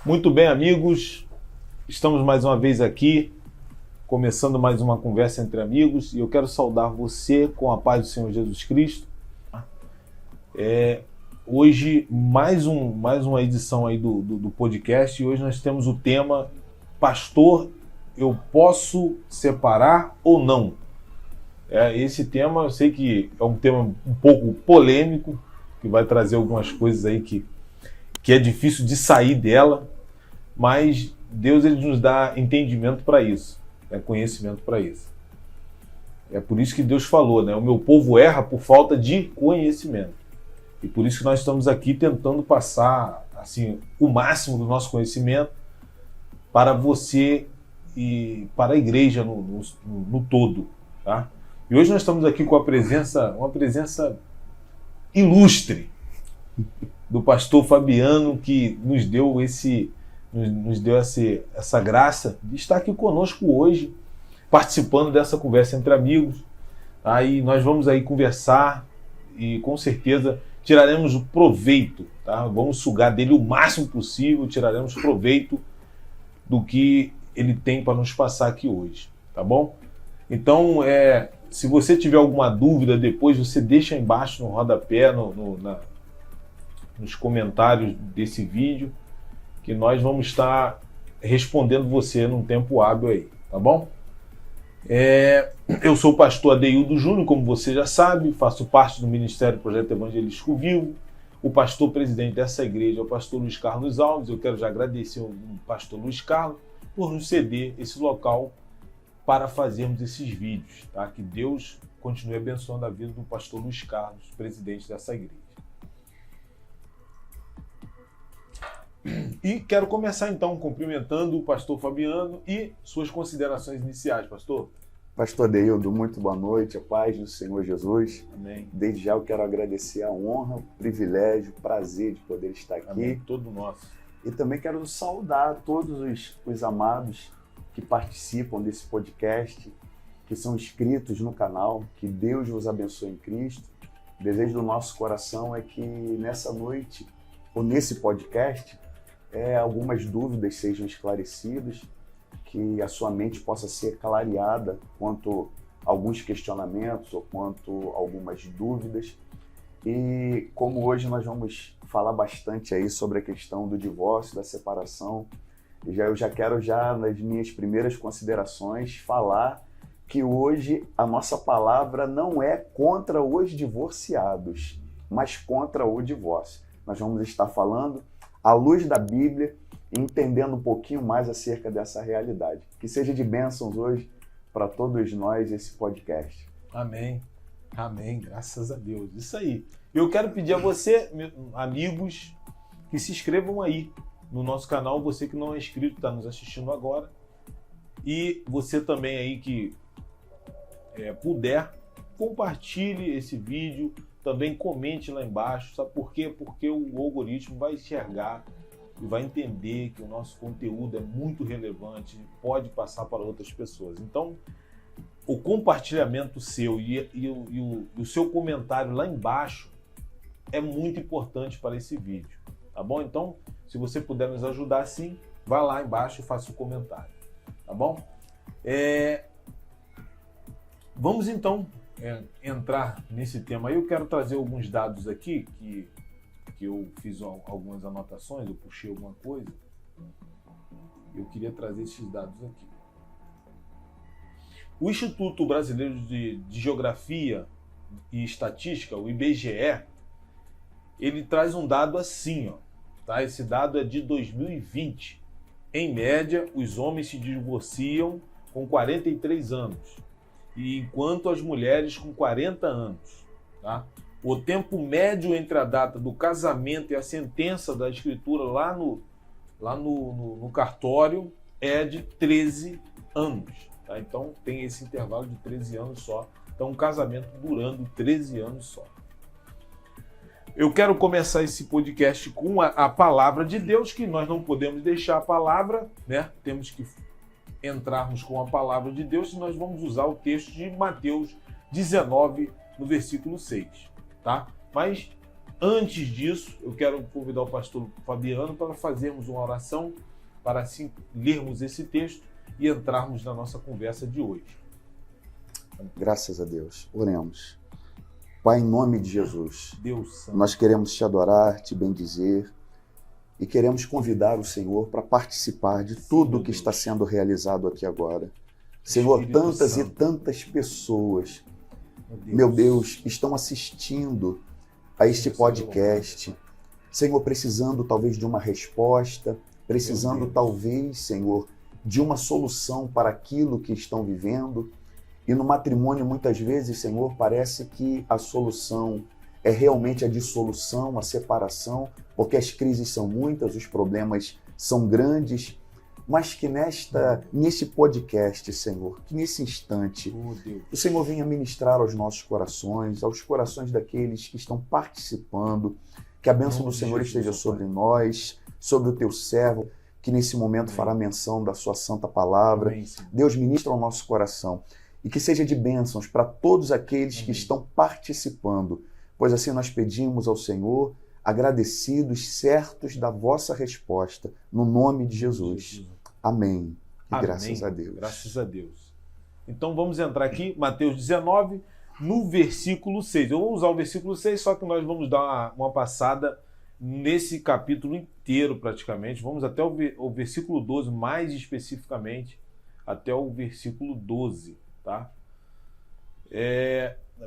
Muito bem, amigos, estamos mais uma vez aqui, começando mais uma conversa entre amigos, e eu quero saudar você com a paz do Senhor Jesus Cristo. Hoje, mais uma edição aí do podcast, e hoje nós temos o tema Pastor, eu posso separar ou não? Esse tema, eu sei que é um tema um pouco polêmico, que vai trazer algumas coisas aí que é difícil de sair dela, mas Deus ele nos dá entendimento para isso, conhecimento para isso. É por isso que Deus falou, né? O meu povo erra por falta de conhecimento. E por isso que nós estamos aqui tentando passar assim, o máximo do nosso conhecimento para você e para a igreja no todo. Tá? E hoje nós estamos aqui com uma presença ilustre do pastor Fabiano, que nos deu essa graça de estar aqui conosco hoje, participando dessa conversa entre amigos. Aí nós vamos aí conversar e com certeza tiraremos o proveito, tá? Vamos sugar dele o máximo possível, tiraremos proveito do que ele tem para nos passar aqui hoje, tá bom? Então, se você tiver alguma dúvida depois, você deixa aí embaixo no rodapé, nos comentários desse vídeo, que nós vamos estar respondendo você num tempo hábil aí, tá bom? Eu sou o pastor Adeildo Júnior, como você já sabe, faço parte do Ministério Projeto Evangelístico Vivo. O pastor presidente dessa igreja é o pastor Luiz Carlos Alves. Eu quero já agradecer ao pastor Luiz Carlos por nos ceder esse local para fazermos esses vídeos, tá? Que Deus continue abençoando a vida do pastor Luiz Carlos, presidente dessa igreja. E quero começar então cumprimentando o pastor Fabiano e suas considerações iniciais, pastor. Pastor Adeildo, muito boa noite, a paz do Senhor Jesus. Amém. Desde já eu quero agradecer a honra, o privilégio, o prazer de poder estar aqui. Amém. Todo nosso. E também quero saudar todos os amados que participam desse podcast, que são inscritos no canal. Que Deus vos abençoe em Cristo. O desejo do nosso coração é que nessa noite, ou nesse podcast, algumas dúvidas sejam esclarecidas, que a sua mente possa ser clareada quanto a alguns questionamentos ou quanto a algumas dúvidas. E como hoje nós vamos falar bastante aí sobre a questão do divórcio, da separação, eu já quero nas minhas primeiras considerações falar que hoje a nossa palavra não é contra os divorciados, mas contra o divórcio. Nós vamos estar falando à luz da Bíblia, entendendo um pouquinho mais acerca dessa realidade. Que seja de bênçãos hoje para todos nós esse podcast. Amém. Amém. Graças a Deus. Isso aí. Eu quero pedir a você, amigos, que se inscrevam aí no nosso canal. Você que não é inscrito, está nos assistindo agora. E você também aí que puder, compartilhe esse vídeo. Também comente lá embaixo, sabe por quê? Porque o algoritmo vai enxergar e vai entender que o nosso conteúdo é muito relevante, pode passar para outras pessoas. Então, o compartilhamento seu e o seu comentário lá embaixo é muito importante para esse vídeo, tá bom? Então, se você puder nos ajudar assim, vá lá embaixo e faça o comentário, tá bom? Vamos então entrar nesse tema aí. Eu quero trazer alguns dados aqui que eu fiz algumas anotações, eu puxei alguma coisa. Eu queria trazer esses dados aqui. O Instituto Brasileiro de Geografia e Estatística, o IBGE, ele traz um dado assim, ó, tá? Esse dado é de 2020. Em média, os homens se divorciam com 43 anos. E enquanto as mulheres com 40 anos. Tá? O tempo médio entre a data do casamento e a sentença da escritura lá no cartório é de 13 anos. Tá? Então tem esse intervalo de 13 anos só. Então um casamento durando 13 anos só. Eu quero começar esse podcast com a palavra de Deus, que nós não podemos deixar a palavra, né? Temos que entrarmos com a palavra de Deus e nós vamos usar o texto de Mateus 19, no versículo 6, tá? Mas Antes disso, eu quero convidar o pastor Fabiano para fazermos uma oração, para assim lermos esse texto e entrarmos na nossa conversa de hoje. Graças a Deus. Oremos. Pai, em nome de Jesus, Deus Santo, nós queremos te adorar, te bendizer e queremos convidar o Senhor para participar de tudo que está sendo realizado aqui agora. Senhor, Espírito tantas Santo. e tantas pessoas, meu Deus, estão assistindo a este podcast. Senhor, precisando talvez de uma resposta, precisando talvez, Senhor, de uma solução para aquilo que estão vivendo. E no matrimônio, muitas vezes, Senhor, parece que a solução é realmente a dissolução, a separação, porque as crises são muitas, os problemas são grandes, mas que nesse podcast, Senhor, que nesse instante, o Senhor venha ministrar aos nossos corações, aos corações daqueles que estão participando, que a bênção do Senhor esteja sobre nós, sobre o teu servo, que nesse momento fará menção da sua santa palavra. Deus, ministra ao nosso coração e que seja de bênçãos para todos aqueles que estão participando, pois assim nós pedimos ao Senhor, agradecidos, certos da vossa resposta, no nome de Jesus. Amém. E Amém. Graças a Deus. Graças a Deus. Então vamos entrar aqui, Mateus 19, no versículo 6. Eu vou usar o versículo 6, só que nós vamos dar uma passada nesse capítulo inteiro praticamente. Vamos até o versículo 12, mais especificamente, até o versículo 12. Tá?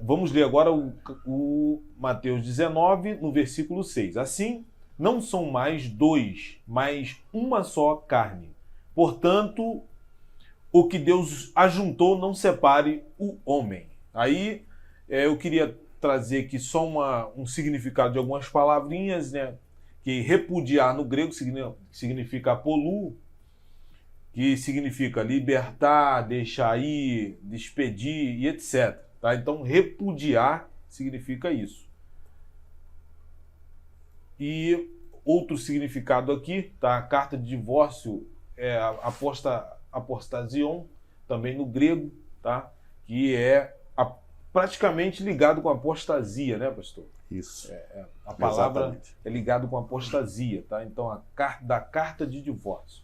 Vamos ler agora o Mateus 19, no versículo 6. Assim, não são mais dois, mas uma só carne. Portanto, o que Deus ajuntou, não separe o homem. Aí, eu queria trazer aqui só um significado de algumas palavrinhas, né? Que repudiar no grego significa apolú, que significa libertar, deixar ir, despedir e etc. Tá? Então, repudiar significa isso. E outro significado aqui, tá? A carta de divórcio é apostasion, também no grego, tá? Que é praticamente ligado com apostasia, né, pastor? Isso. A palavra Exatamente. é ligado com apostasia, tá? Então, da carta de divórcio.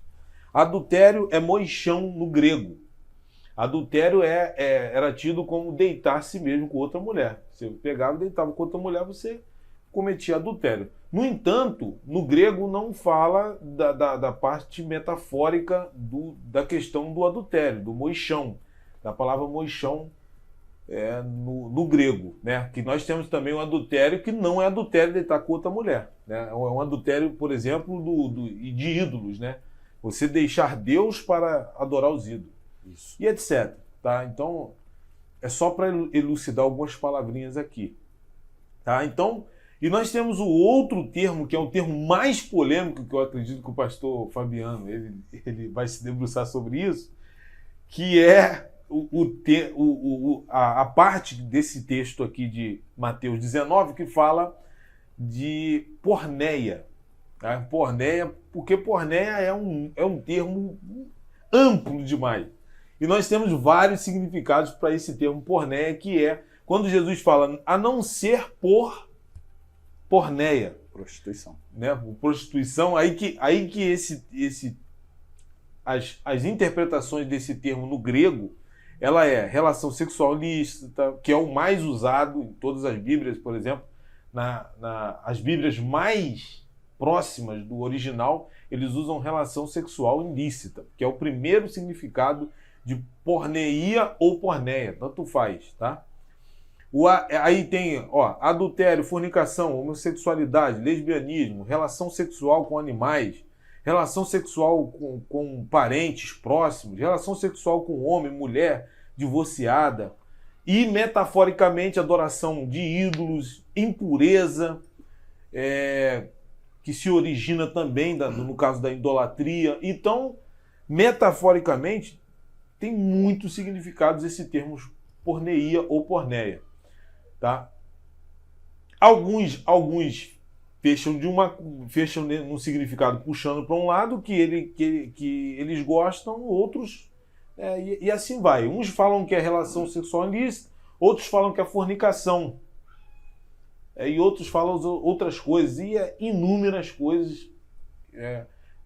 Adultério é moixão no grego. Adultério era tido como deitar a si mesmo com outra mulher. Você pegava e deitava com outra mulher, você cometia adultério. No entanto, no grego não fala da parte metafórica da questão do adultério, do moixão, da palavra moixão no grego, né? Que nós temos também um adultério que não é adultério deitar com outra mulher, né? É um adultério, por exemplo, de ídolos, né? Você deixar Deus para adorar os ídolos. Isso. E etc. Tá? Então, é só para elucidar algumas palavrinhas aqui. Tá? Então, e nós temos o outro termo, que é o termo mais polêmico, que eu acredito que o pastor Fabiano ele vai se debruçar sobre isso, que é a parte desse texto aqui de Mateus 19, que fala de porneia. Tá? Porneia, porque porneia é um termo amplo demais. E nós temos vários significados para esse termo porneia, que é quando Jesus fala a não ser por porneia. Prostituição. Né? Prostituição, aí que as interpretações desse termo no grego, ela é relação sexual lícita, que é o mais usado em todas as Bíblias, por exemplo, as Bíblias mais próximas do original, eles usam relação sexual ilícita, que é o primeiro significado de porneia ou porneia, tanto faz, tá? Aí tem, adultério, fornicação, homossexualidade, lesbianismo, relação sexual com animais, relação sexual com parentes próximos, relação sexual com homem, mulher, divorciada, e metaforicamente adoração de ídolos, impureza, que se origina também no caso da idolatria. Então, metaforicamente, tem muitos significados esse termo porneia ou porneia. Tá? Alguns fecham num significado puxando para um lado que eles gostam, outros e assim vai. Uns falam que é relação sexual ilícita, outros falam que é fornicação. e outros falam outras coisas, e inúmeras coisas.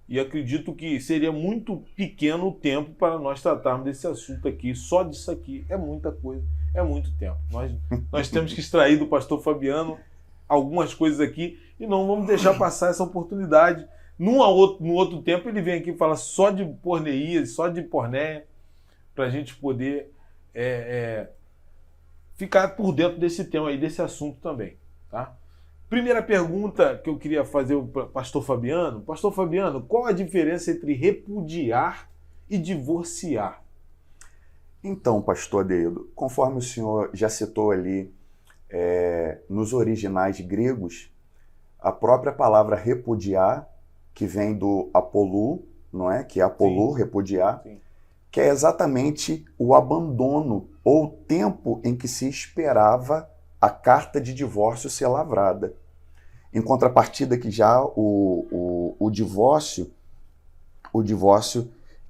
E acredito que seria muito pequeno o tempo para nós tratarmos desse assunto aqui. Só disso aqui é muita coisa, é muito tempo. Nós temos que extrair do pastor Fabiano algumas coisas aqui e não vamos deixar passar essa oportunidade. No outro tempo ele vem aqui e fala só de porneia, só de pornéia, para a gente poder ficar por dentro desse tema aí, desse assunto também, tá? Primeira pergunta que eu queria fazer ao pastor Fabiano. Pastor Fabiano, qual a diferença entre repudiar e divorciar? Então, pastor Adeildo, conforme o senhor já citou ali, nos originais gregos, a própria palavra repudiar, que vem do apollu, não é? Que é apollu, sim, repudiar, sim, que é exatamente o abandono ou o tempo em que se esperava a carta de divórcio ser lavrada. Em contrapartida que já o divórcio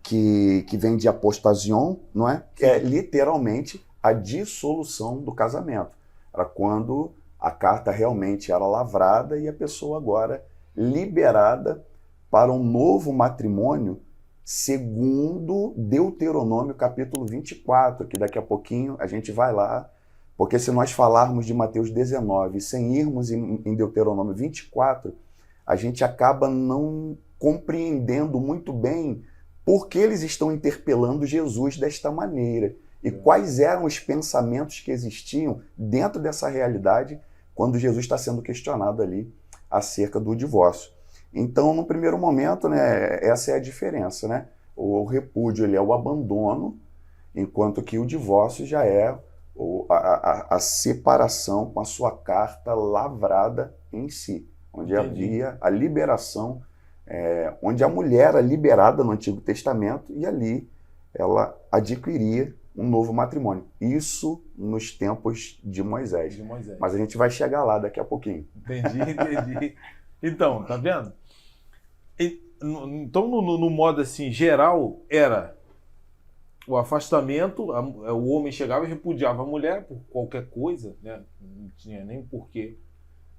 que vem de apostasion, não é? Que é literalmente a dissolução do casamento. Era quando a carta realmente era lavrada e a pessoa agora liberada para um novo matrimônio, segundo Deuteronômio capítulo 24, que daqui a pouquinho a gente vai lá. Porque se nós falarmos de Mateus 19 sem irmos em Deuteronômio 24, a gente acaba não compreendendo muito bem por que eles estão interpelando Jesus desta maneira e quais eram os pensamentos que existiam dentro dessa realidade quando Jesus está sendo questionado ali acerca do divórcio. Então, no primeiro momento, né, essa é a diferença, né? O repúdio ele é o abandono, enquanto que o divórcio já é a separação com a sua carta lavrada em si, onde havia a liberação, onde a mulher era liberada no Antigo Testamento e ali ela adquiria um novo matrimônio. Isso nos tempos de Moisés. Mas a gente vai chegar lá daqui a pouquinho. Entendi. Então, tá vendo? Então, no modo assim, geral, era o afastamento, o homem chegava e repudiava a mulher por qualquer coisa, né? Não tinha nem porquê,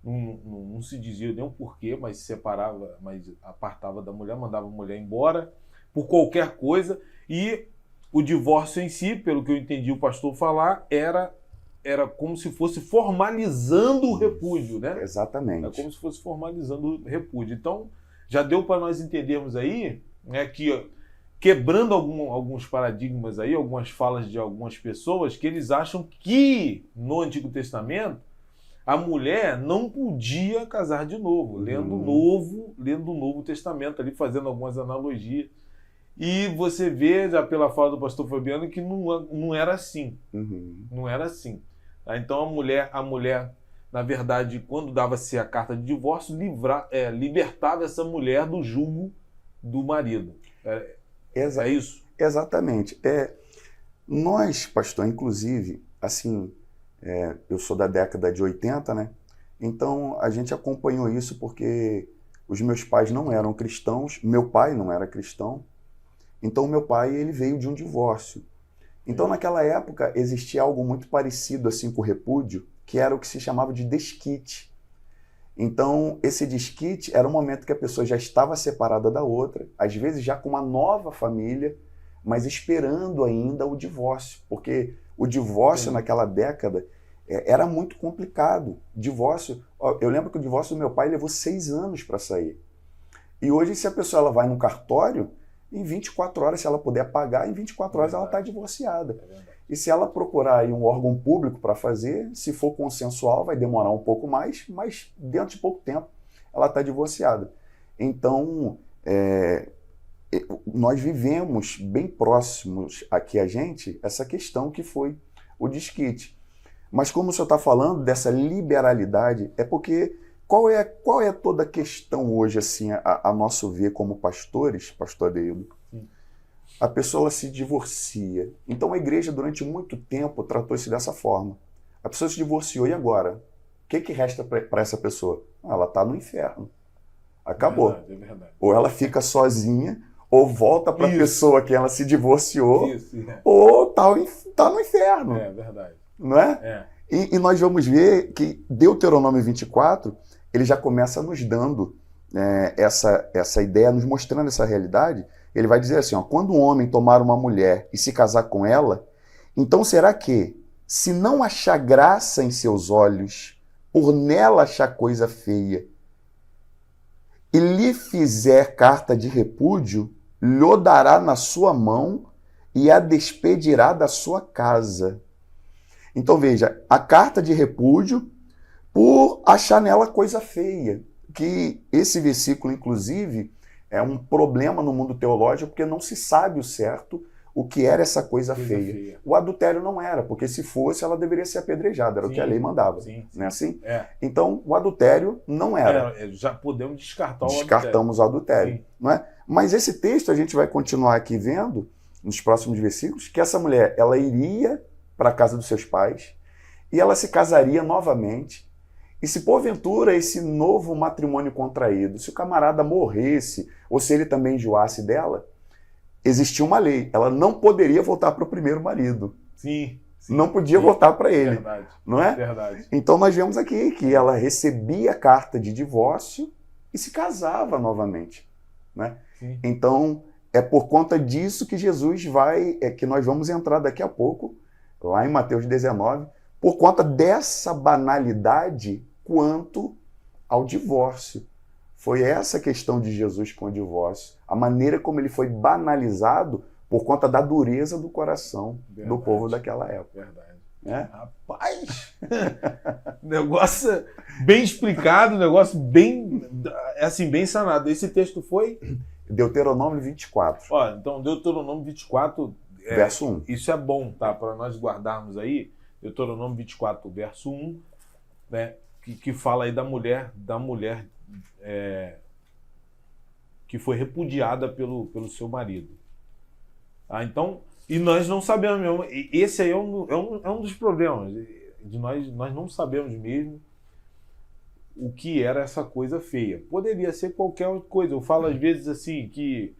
não se dizia nem o porquê, mas se separava, mas apartava da mulher, mandava a mulher embora por qualquer coisa. E o divórcio em si, pelo que eu entendi o pastor falar, era como se fosse formalizando o repúdio, né? Exatamente. Era como se fosse formalizando o repúdio. Então, já deu para nós entendermos aí, né, que quebrando alguns paradigmas aí, algumas falas de algumas pessoas, que eles acham que no Antigo Testamento a mulher não podia casar de novo, lendo o Novo Testamento ali, fazendo algumas analogias. E você vê, já pela fala do pastor Fabiano, que não era assim. Não era assim. Tá? Então a mulher, na verdade, quando dava-se a carta de divórcio, libertava essa mulher do jugo do marido. É isso? Exatamente. Nós, pastor, inclusive, assim, eu sou da década de 80, né? Então a gente acompanhou isso porque os meus pais não eram cristãos, meu pai não era cristão, então meu pai ele veio de um divórcio. Então naquela época existia algo muito parecido assim com o repúdio, que era o que se chamava de desquite. Então, esse desquite era um momento que a pessoa já estava separada da outra, às vezes já com uma nova família, mas esperando ainda o divórcio, porque o divórcio naquela década era muito complicado. Divórcio, eu lembro que o divórcio do meu pai levou 6 anos para sair. E hoje, se a pessoa ela vai no cartório, em 24 horas, se ela puder pagar, em 24 horas ela está divorciada. E se ela procurar aí um órgão público para fazer, se for consensual, vai demorar um pouco mais, mas dentro de pouco tempo ela está divorciada. Então, nós vivemos bem próximos aqui a gente essa questão que foi o desquite. Mas como o senhor está falando dessa liberalidade, é porque qual é toda a questão hoje, assim, a nosso ver como pastores, pastor Adeildo? A pessoa ela se divorcia. Então a igreja durante muito tempo tratou isso dessa forma. A pessoa se divorciou e agora? O que resta para essa pessoa? Ela está no inferno. Acabou. É verdade. Ou ela fica sozinha, ou volta para a pessoa que ela se divorciou, Isso. ou tá no inferno. É verdade. Não é? E nós vamos ver que Deuteronômio 24, ele já começa nos dando essa ideia, nos mostrando essa realidade. Ele vai dizer assim, ó, quando um homem tomar uma mulher e se casar com ela, então será que, se não achar graça em seus olhos, por nela achar coisa feia, e lhe fizer carta de repúdio, lhe dará na sua mão e a despedirá da sua casa. Então veja, a carta de repúdio por achar nela coisa feia. Que esse versículo, inclusive, é um problema no mundo teológico, porque não se sabe o certo o que era essa coisa feia. O adultério não era, porque se fosse, ela deveria ser apedrejada, era o que a lei mandava. Não é assim? Então, o adultério não era. Já podemos descartar o adultério. Descartamos o adultério. Não é? Mas esse texto, a gente vai continuar aqui vendo, nos próximos versículos, que essa mulher, ela iria para a casa dos seus pais e ela se casaria novamente. E se porventura esse novo matrimônio contraído, se o camarada morresse, ou se ele também enjoasse dela, existia uma lei. Ela não poderia voltar para o primeiro marido. Sim. Não podia voltar para ele. Verdade. Não é? Verdade. Então nós vemos aqui que ela recebia a carta de divórcio e se casava novamente. Né? Então é por conta disso que Jesus que nós vamos entrar daqui a pouco, lá em Mateus 19, por conta dessa banalidade quanto ao divórcio. Foi essa questão de Jesus com o divórcio. A maneira como ele foi banalizado por conta da dureza do coração do povo daquela época. Verdade. Rapaz! Negócio bem explicado, negócio bem sanado. Esse texto foi? Deuteronômio 24. Então, Deuteronômio 24, verso 1. Isso é bom, tá? Para nós guardarmos aí. Deuteronômio 24, verso 1, né? Que fala aí da mulher que foi repudiada pelo seu marido. Então, e nós não sabemos mesmo. Esse aí é um dos problemas. Nós não sabemos mesmo o que era essa coisa feia. Poderia ser qualquer coisa. Eu falo às vezes assim que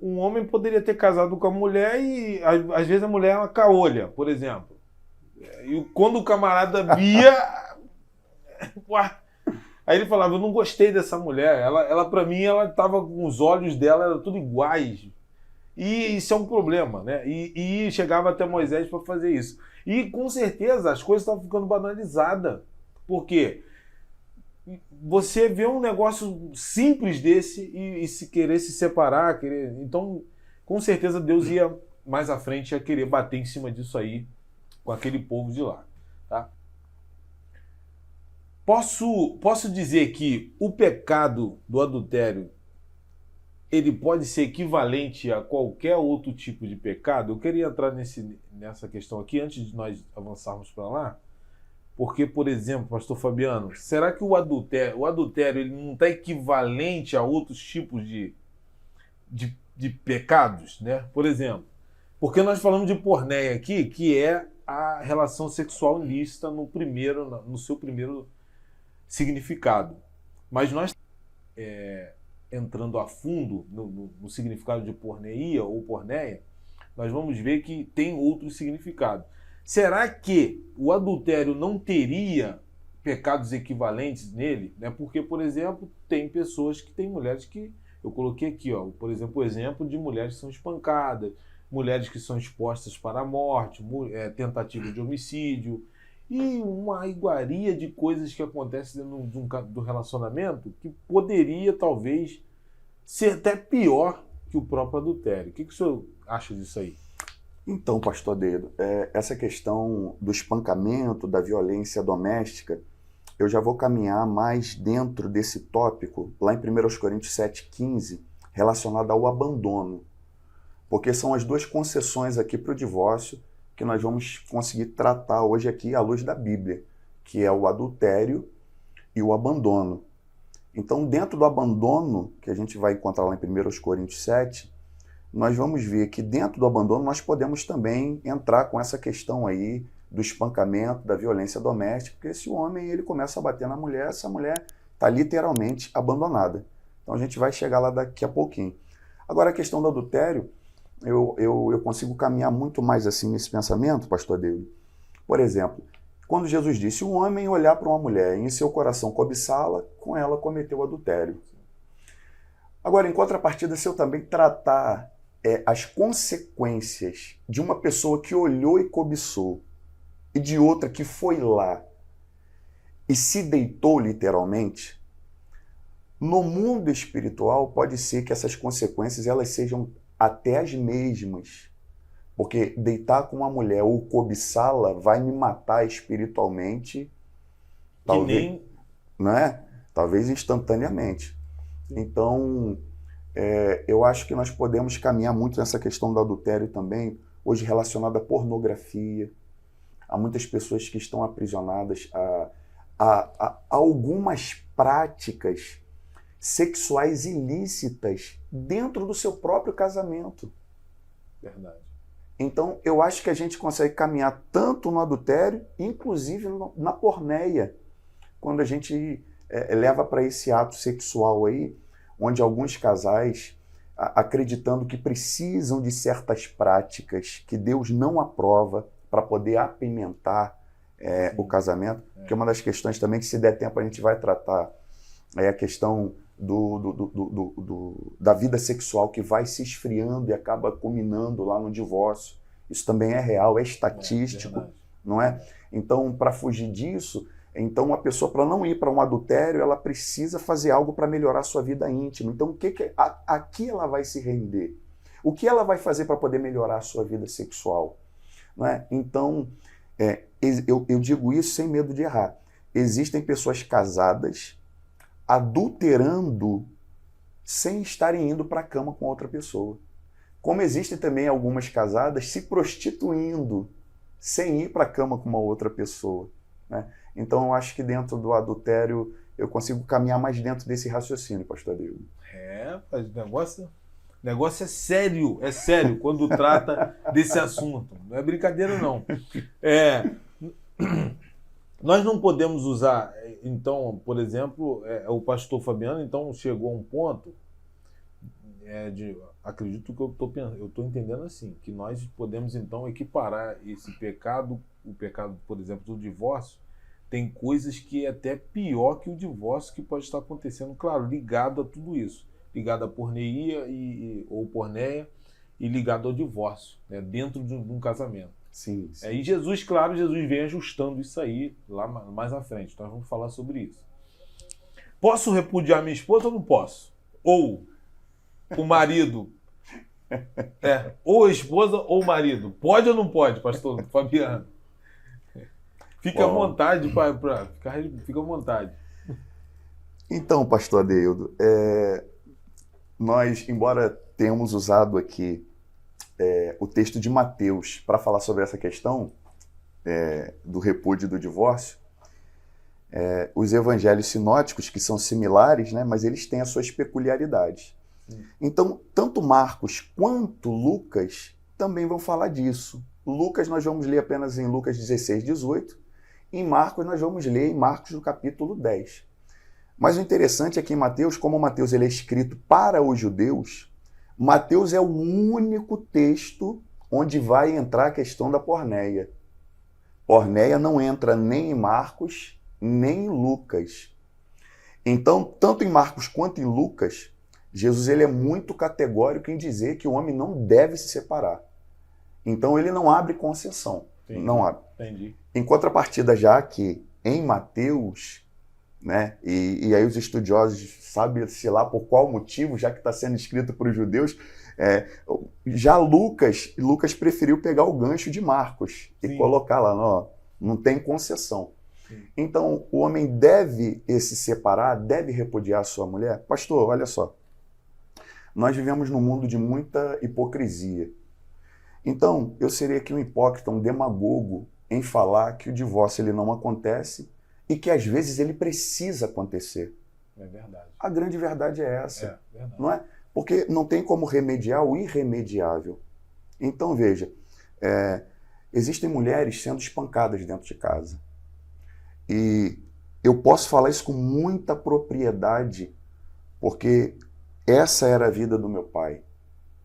um homem poderia ter casado com a mulher e às vezes a mulher é uma caolha, por exemplo. E quando o camarada via... Aí ele falava, eu não gostei dessa mulher. Ela para mim, ela estava com os olhos dela, era tudo iguais. E isso é um problema, né? E chegava até Moisés para fazer isso. E com certeza as coisas estavam ficando banalizadas. Por quê? Você vê um negócio simples desse e se querer se separar, então com certeza Deus ia mais à frente ia querer bater em cima disso aí com aquele povo de lá, tá? Posso dizer que o pecado do adultério ele pode ser equivalente a qualquer outro tipo de pecado? Eu queria entrar nessa questão aqui antes de nós avançarmos para lá, porque, por exemplo, pastor Fabiano, será que o adultério ele não está equivalente a outros tipos de pecados, né? Por exemplo, porque nós falamos de porneia aqui, que é a relação sexual ilícita no seu primeiro significado. Mas nós, entrando a fundo no significado de porneia ou porneia, nós vamos ver que tem outro significado. Será que o adultério não teria pecados equivalentes nele? Né? Porque, por exemplo, tem pessoas que têm mulheres que... Eu coloquei aqui, por exemplo, o exemplo de mulheres que são espancadas, mulheres que são expostas para a morte, tentativa de homicídio e uma iguaria de coisas que acontecem dentro do relacionamento que poderia, talvez, ser até pior que o próprio adultério. O que o senhor acha disso aí? Então, pastor Dedo, essa questão do espancamento, da violência doméstica, eu já vou caminhar mais dentro desse tópico, lá em 1 Coríntios 7,15, relacionado ao abandono. Porque são as duas concessões aqui para o divórcio que nós vamos conseguir tratar hoje aqui à luz da Bíblia, que é o adultério e o abandono. Então, dentro do abandono, que a gente vai encontrar lá em 1 Coríntios 7, nós vamos ver que dentro do abandono nós podemos também entrar com essa questão aí do espancamento, da violência doméstica, porque esse homem ele começa a bater na mulher, essa mulher está literalmente abandonada. Então a gente vai chegar lá daqui a pouquinho. Agora a questão do adultério, eu consigo caminhar muito mais assim nesse pensamento, pastor Deus. Por exemplo, Quando Jesus disse, o homem olhar para uma mulher e em seu coração cobiçá-la, com ela cometeu adultério. Agora, em contrapartida, se eu também tratar as consequências de uma pessoa que olhou e cobiçou e de outra que foi lá e se deitou literalmente, no mundo espiritual pode ser que essas consequências elas sejam até as mesmas. Porque deitar com uma mulher ou cobiçá-la vai me matar espiritualmente, talvez, não é? Talvez instantaneamente. Então, eu acho que nós podemos caminhar muito nessa questão do adultério também, hoje relacionada à pornografia. Há muitas pessoas que estão aprisionadas a algumas práticas sexuais ilícitas dentro do seu próprio casamento. Verdade. Então, eu acho que a gente consegue caminhar tanto no adultério, inclusive na porneia, quando a gente leva para esse ato sexual aí, onde alguns casais, acreditando que precisam de certas práticas que Deus não aprova para poder apimentar o casamento, que é uma das questões também que, se der tempo, a gente vai tratar, é a questão da vida sexual que vai se esfriando e acaba culminando lá no divórcio. Isso também é real, é estatístico, não é? Então, para fugir disso, então a pessoa, para não ir para um adultério, ela precisa fazer algo para melhorar a sua vida íntima. Então, aqui ela vai se render? O que ela vai fazer para poder melhorar a sua vida sexual? Não é? Então, eu digo isso sem medo de errar. Existem pessoas casadas adulterando sem estarem indo para a cama com outra pessoa. Como existem também algumas casadas se prostituindo sem ir para a cama com uma outra pessoa, né? Então eu acho que dentro do adultério eu consigo caminhar mais dentro desse raciocínio, pastor Adildo. Mas o negócio é sério quando trata desse assunto. Não é brincadeira, não. Nós não podemos usar, então, por exemplo, o pastor Fabiano, então, chegou a um ponto acredito que eu estou entendendo assim, que nós podemos, então, equiparar esse pecado, o pecado, por exemplo, do divórcio, tem coisas que é até pior que o divórcio que pode estar acontecendo, claro, ligado a tudo isso, ligado à porneia ou porneia e ligado ao divórcio, né, dentro de um casamento. Sim. E Jesus vem ajustando isso aí lá mais à frente. Nós vamos falar sobre isso. Posso repudiar minha esposa ou não posso? Ou o marido, ou a esposa ou o marido. Pode ou não pode, pastor Fabiano? Fica à vontade, fica à vontade. Então, pastor Adildo, nós, embora tenhamos usado aqui o texto de Mateus para falar sobre essa questão do repúdio e do divórcio, os evangelhos sinóticos, que são similares, né, mas eles têm as suas peculiaridades. Então, tanto Marcos quanto Lucas também vão falar disso. Lucas nós vamos ler apenas em Lucas 16, 18, em Marcos nós vamos ler em Marcos no capítulo 10. Mas o interessante é que em Mateus, como Mateus ele é escrito para os judeus, Mateus é o único texto onde vai entrar a questão da porneia. Porneia não entra nem em Marcos, nem em Lucas. Então, tanto em Marcos quanto em Lucas, Jesus ele é muito categórico em dizer que o homem não deve se separar. Então, ele não abre concessão. Entendi. Não abre. Entendi. Em contrapartida, já que em Mateus, né, e aí os estudiosos sabem-se lá por qual motivo, já que está sendo escrito para os judeus, já Lucas preferiu pegar o gancho de Marcos e colocar lá, não tem concessão. Sim. Então, o homem deve se separar, deve repudiar a sua mulher? Pastor, olha só, nós vivemos num mundo de muita hipocrisia. Então, eu seria aqui um hipócrita, um demagogo, em falar que o divórcio ele não acontece e que às vezes ele precisa acontecer. É verdade. A grande verdade é essa, verdade. Não é? Porque não tem como remediar o irremediável. Então, veja, existem mulheres sendo espancadas dentro de casa. E eu posso falar isso com muita propriedade, porque essa era a vida do meu pai.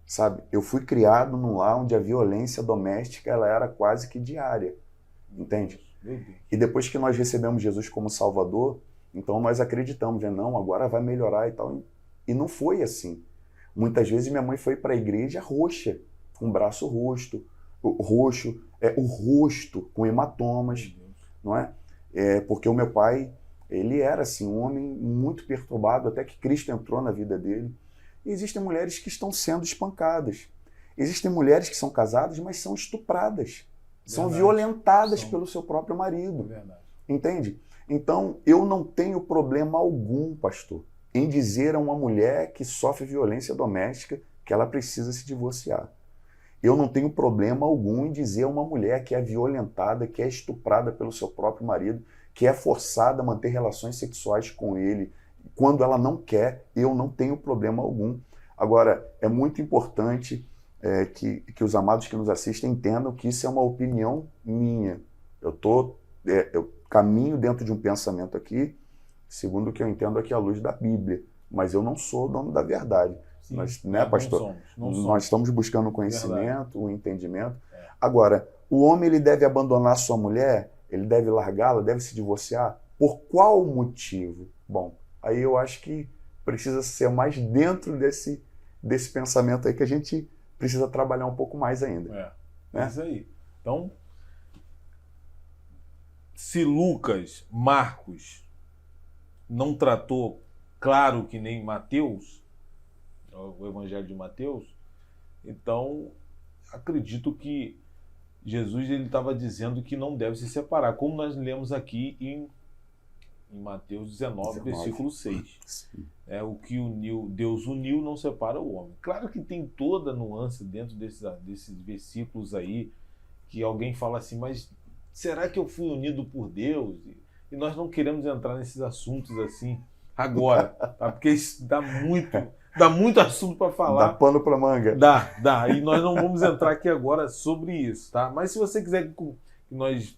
Sabe? Eu fui criado num lar onde a violência doméstica ela era quase que diária. Entende? Meu Deus. E depois que nós recebemos Jesus como Salvador, então nós acreditamos, né? Não, agora vai melhorar e tal. E não foi assim. Muitas vezes minha mãe foi para a igreja roxa, com o braço roxo, o rosto com hematomas, não é? Porque o meu pai, ele era assim, um homem muito perturbado, até que Cristo entrou na vida dele. E existem mulheres que estão sendo espancadas. Existem mulheres que são casadas, mas são estupradas. São violentadas pelo seu próprio marido. Entende? Então, eu não tenho problema algum, pastor, em dizer a uma mulher que sofre violência doméstica que ela precisa se divorciar. Eu não tenho problema algum em dizer a uma mulher que é violentada, que é estuprada pelo seu próprio marido, que é forçada a manter relações sexuais com ele, quando ela não quer, eu não tenho problema algum. Agora, é muito importante que os amados que nos assistem entendam que isso é uma opinião minha. Eu caminho dentro de um pensamento aqui, segundo o que eu entendo aqui à luz da Bíblia, mas eu não sou o dono da verdade. Sim, nós, né, pastor? Não somos. Nós estamos buscando o conhecimento, o entendimento. Agora, o homem ele deve abandonar sua mulher, ele deve largá-la, deve se divorciar? Por qual motivo? Bom, aí eu acho que precisa ser mais dentro desse pensamento aí que a gente precisa trabalhar um pouco mais ainda. É isso aí. Então, se Lucas, Marcos não tratou claro que nem Mateus, o Evangelho de Mateus, então acredito que Jesus ele estava dizendo que não deve se separar, como nós lemos aqui em Mateus 19, versículo 6. Sim. O que Deus uniu não separa o homem. Claro que tem toda nuance dentro desses versículos aí, que alguém fala assim, mas será que eu fui unido por Deus? E nós não queremos entrar nesses assuntos assim agora, tá? Porque isso dá muito assunto para falar. Dá pano para manga. Dá. E nós não vamos entrar aqui agora sobre isso, tá? Mas se você quiser que nós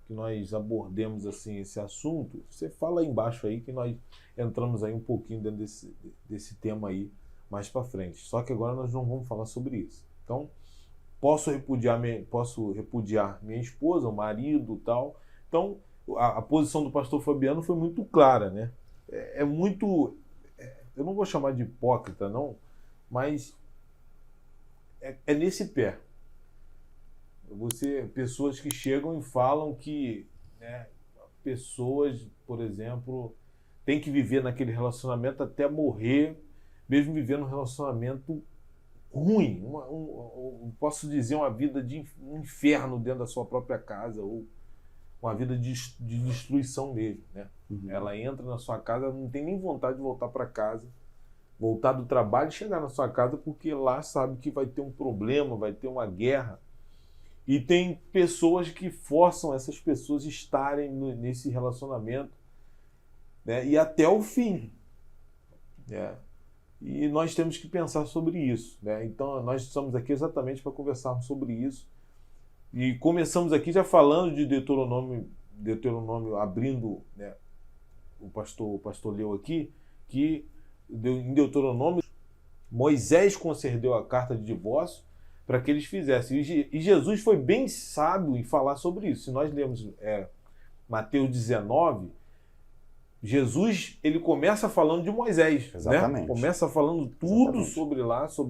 que nós abordemos assim esse assunto, você fala aí embaixo aí que nós entramos aí um pouquinho dentro desse tema aí mais para frente. Só que agora nós não vamos falar sobre isso. Então, posso repudiar minha esposa, o marido e tal. Então, a posição do pastor Fabiano foi muito clara, né? Eu não vou chamar de hipócrita, não, mas é nesse pé. Pessoas que chegam e falam que pessoas, por exemplo, têm que viver naquele relacionamento até morrer, mesmo vivendo um relacionamento ruim, posso dizer uma vida de um inferno dentro da sua própria casa, ou uma vida de destruição mesmo, né? Uhum. Ela entra na sua casa, não tem nem vontade de voltar para casa, voltar do trabalho e chegar na sua casa, porque lá sabe que vai ter um problema, vai ter uma guerra. E tem pessoas que forçam essas pessoas a estarem nesse relacionamento, né? E até o fim, né? E nós temos que pensar sobre isso, né? Então, nós estamos aqui exatamente para conversarmos sobre isso. E começamos aqui já falando de Deuteronômio abrindo, né? O pastor leu aqui, que em Deuteronômio, Moisés concedeu a carta de divórcio para que eles fizessem. E Jesus foi bem sábio em falar sobre isso. Se nós lemos Mateus 19... Jesus, ele começa falando de Moisés, exatamente, né? Começa falando tudo sobre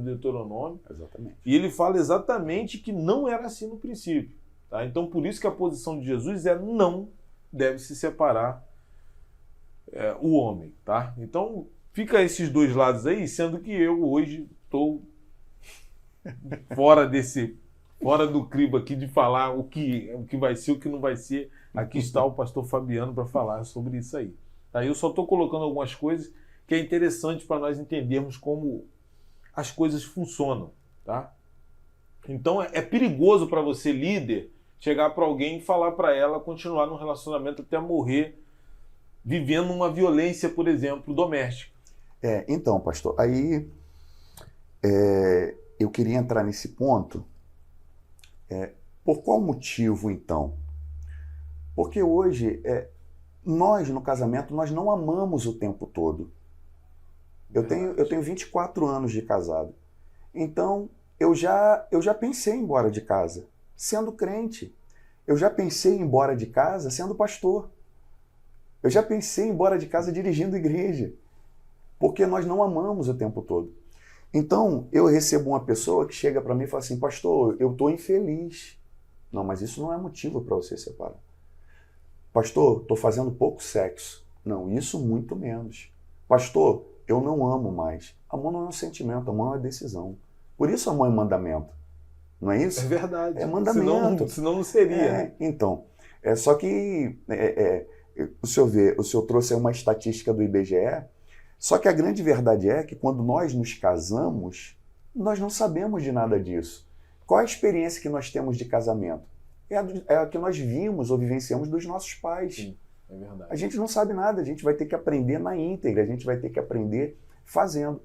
Deuteronômio. Exatamente. E ele fala exatamente que não era assim no princípio, tá? Então, por isso que a posição de Jesus não deve se separar o homem, tá? Então, fica esses dois lados aí, sendo que eu hoje estou fora do crivo aqui de falar o que vai ser, o que não vai ser. Aqui está o pastor Fabiano para falar sobre isso aí. Eu só estou colocando algumas coisas que é interessante para nós entendermos como as coisas funcionam, tá? Então é perigoso para você, líder, chegar para alguém e falar para ela continuar num relacionamento até morrer, vivendo uma violência, por exemplo, doméstica. Então, pastor, aí eu queria entrar nesse ponto. Por qual motivo, então? Porque hoje... nós, no casamento, nós não amamos o tempo todo. Eu tenho 24 anos de casado. Então, eu já pensei em ir embora de casa, sendo crente. Eu já pensei em ir embora de casa sendo pastor. Eu já pensei em ir embora de casa dirigindo igreja. Porque nós não amamos o tempo todo. Então, eu recebo uma pessoa que chega para mim e fala assim, pastor, eu estou infeliz. Não, mas isso não é motivo para você separar. Pastor, estou fazendo pouco sexo. Não, isso muito menos. Pastor, eu não amo mais. Amor não é um sentimento, amor é uma decisão. Por isso amor é mandamento. Não é isso? É verdade. É mandamento. Senão não seria. Então, só que o senhor trouxe aí uma estatística do IBGE, só que a grande verdade é que quando nós nos casamos, nós não sabemos de nada disso. Qual é a experiência que nós temos de casamento? É a que nós vimos ou vivenciamos dos nossos pais. Sim, é verdade. A gente não sabe nada, a gente vai ter que aprender na íntegra, a gente vai ter que aprender fazendo.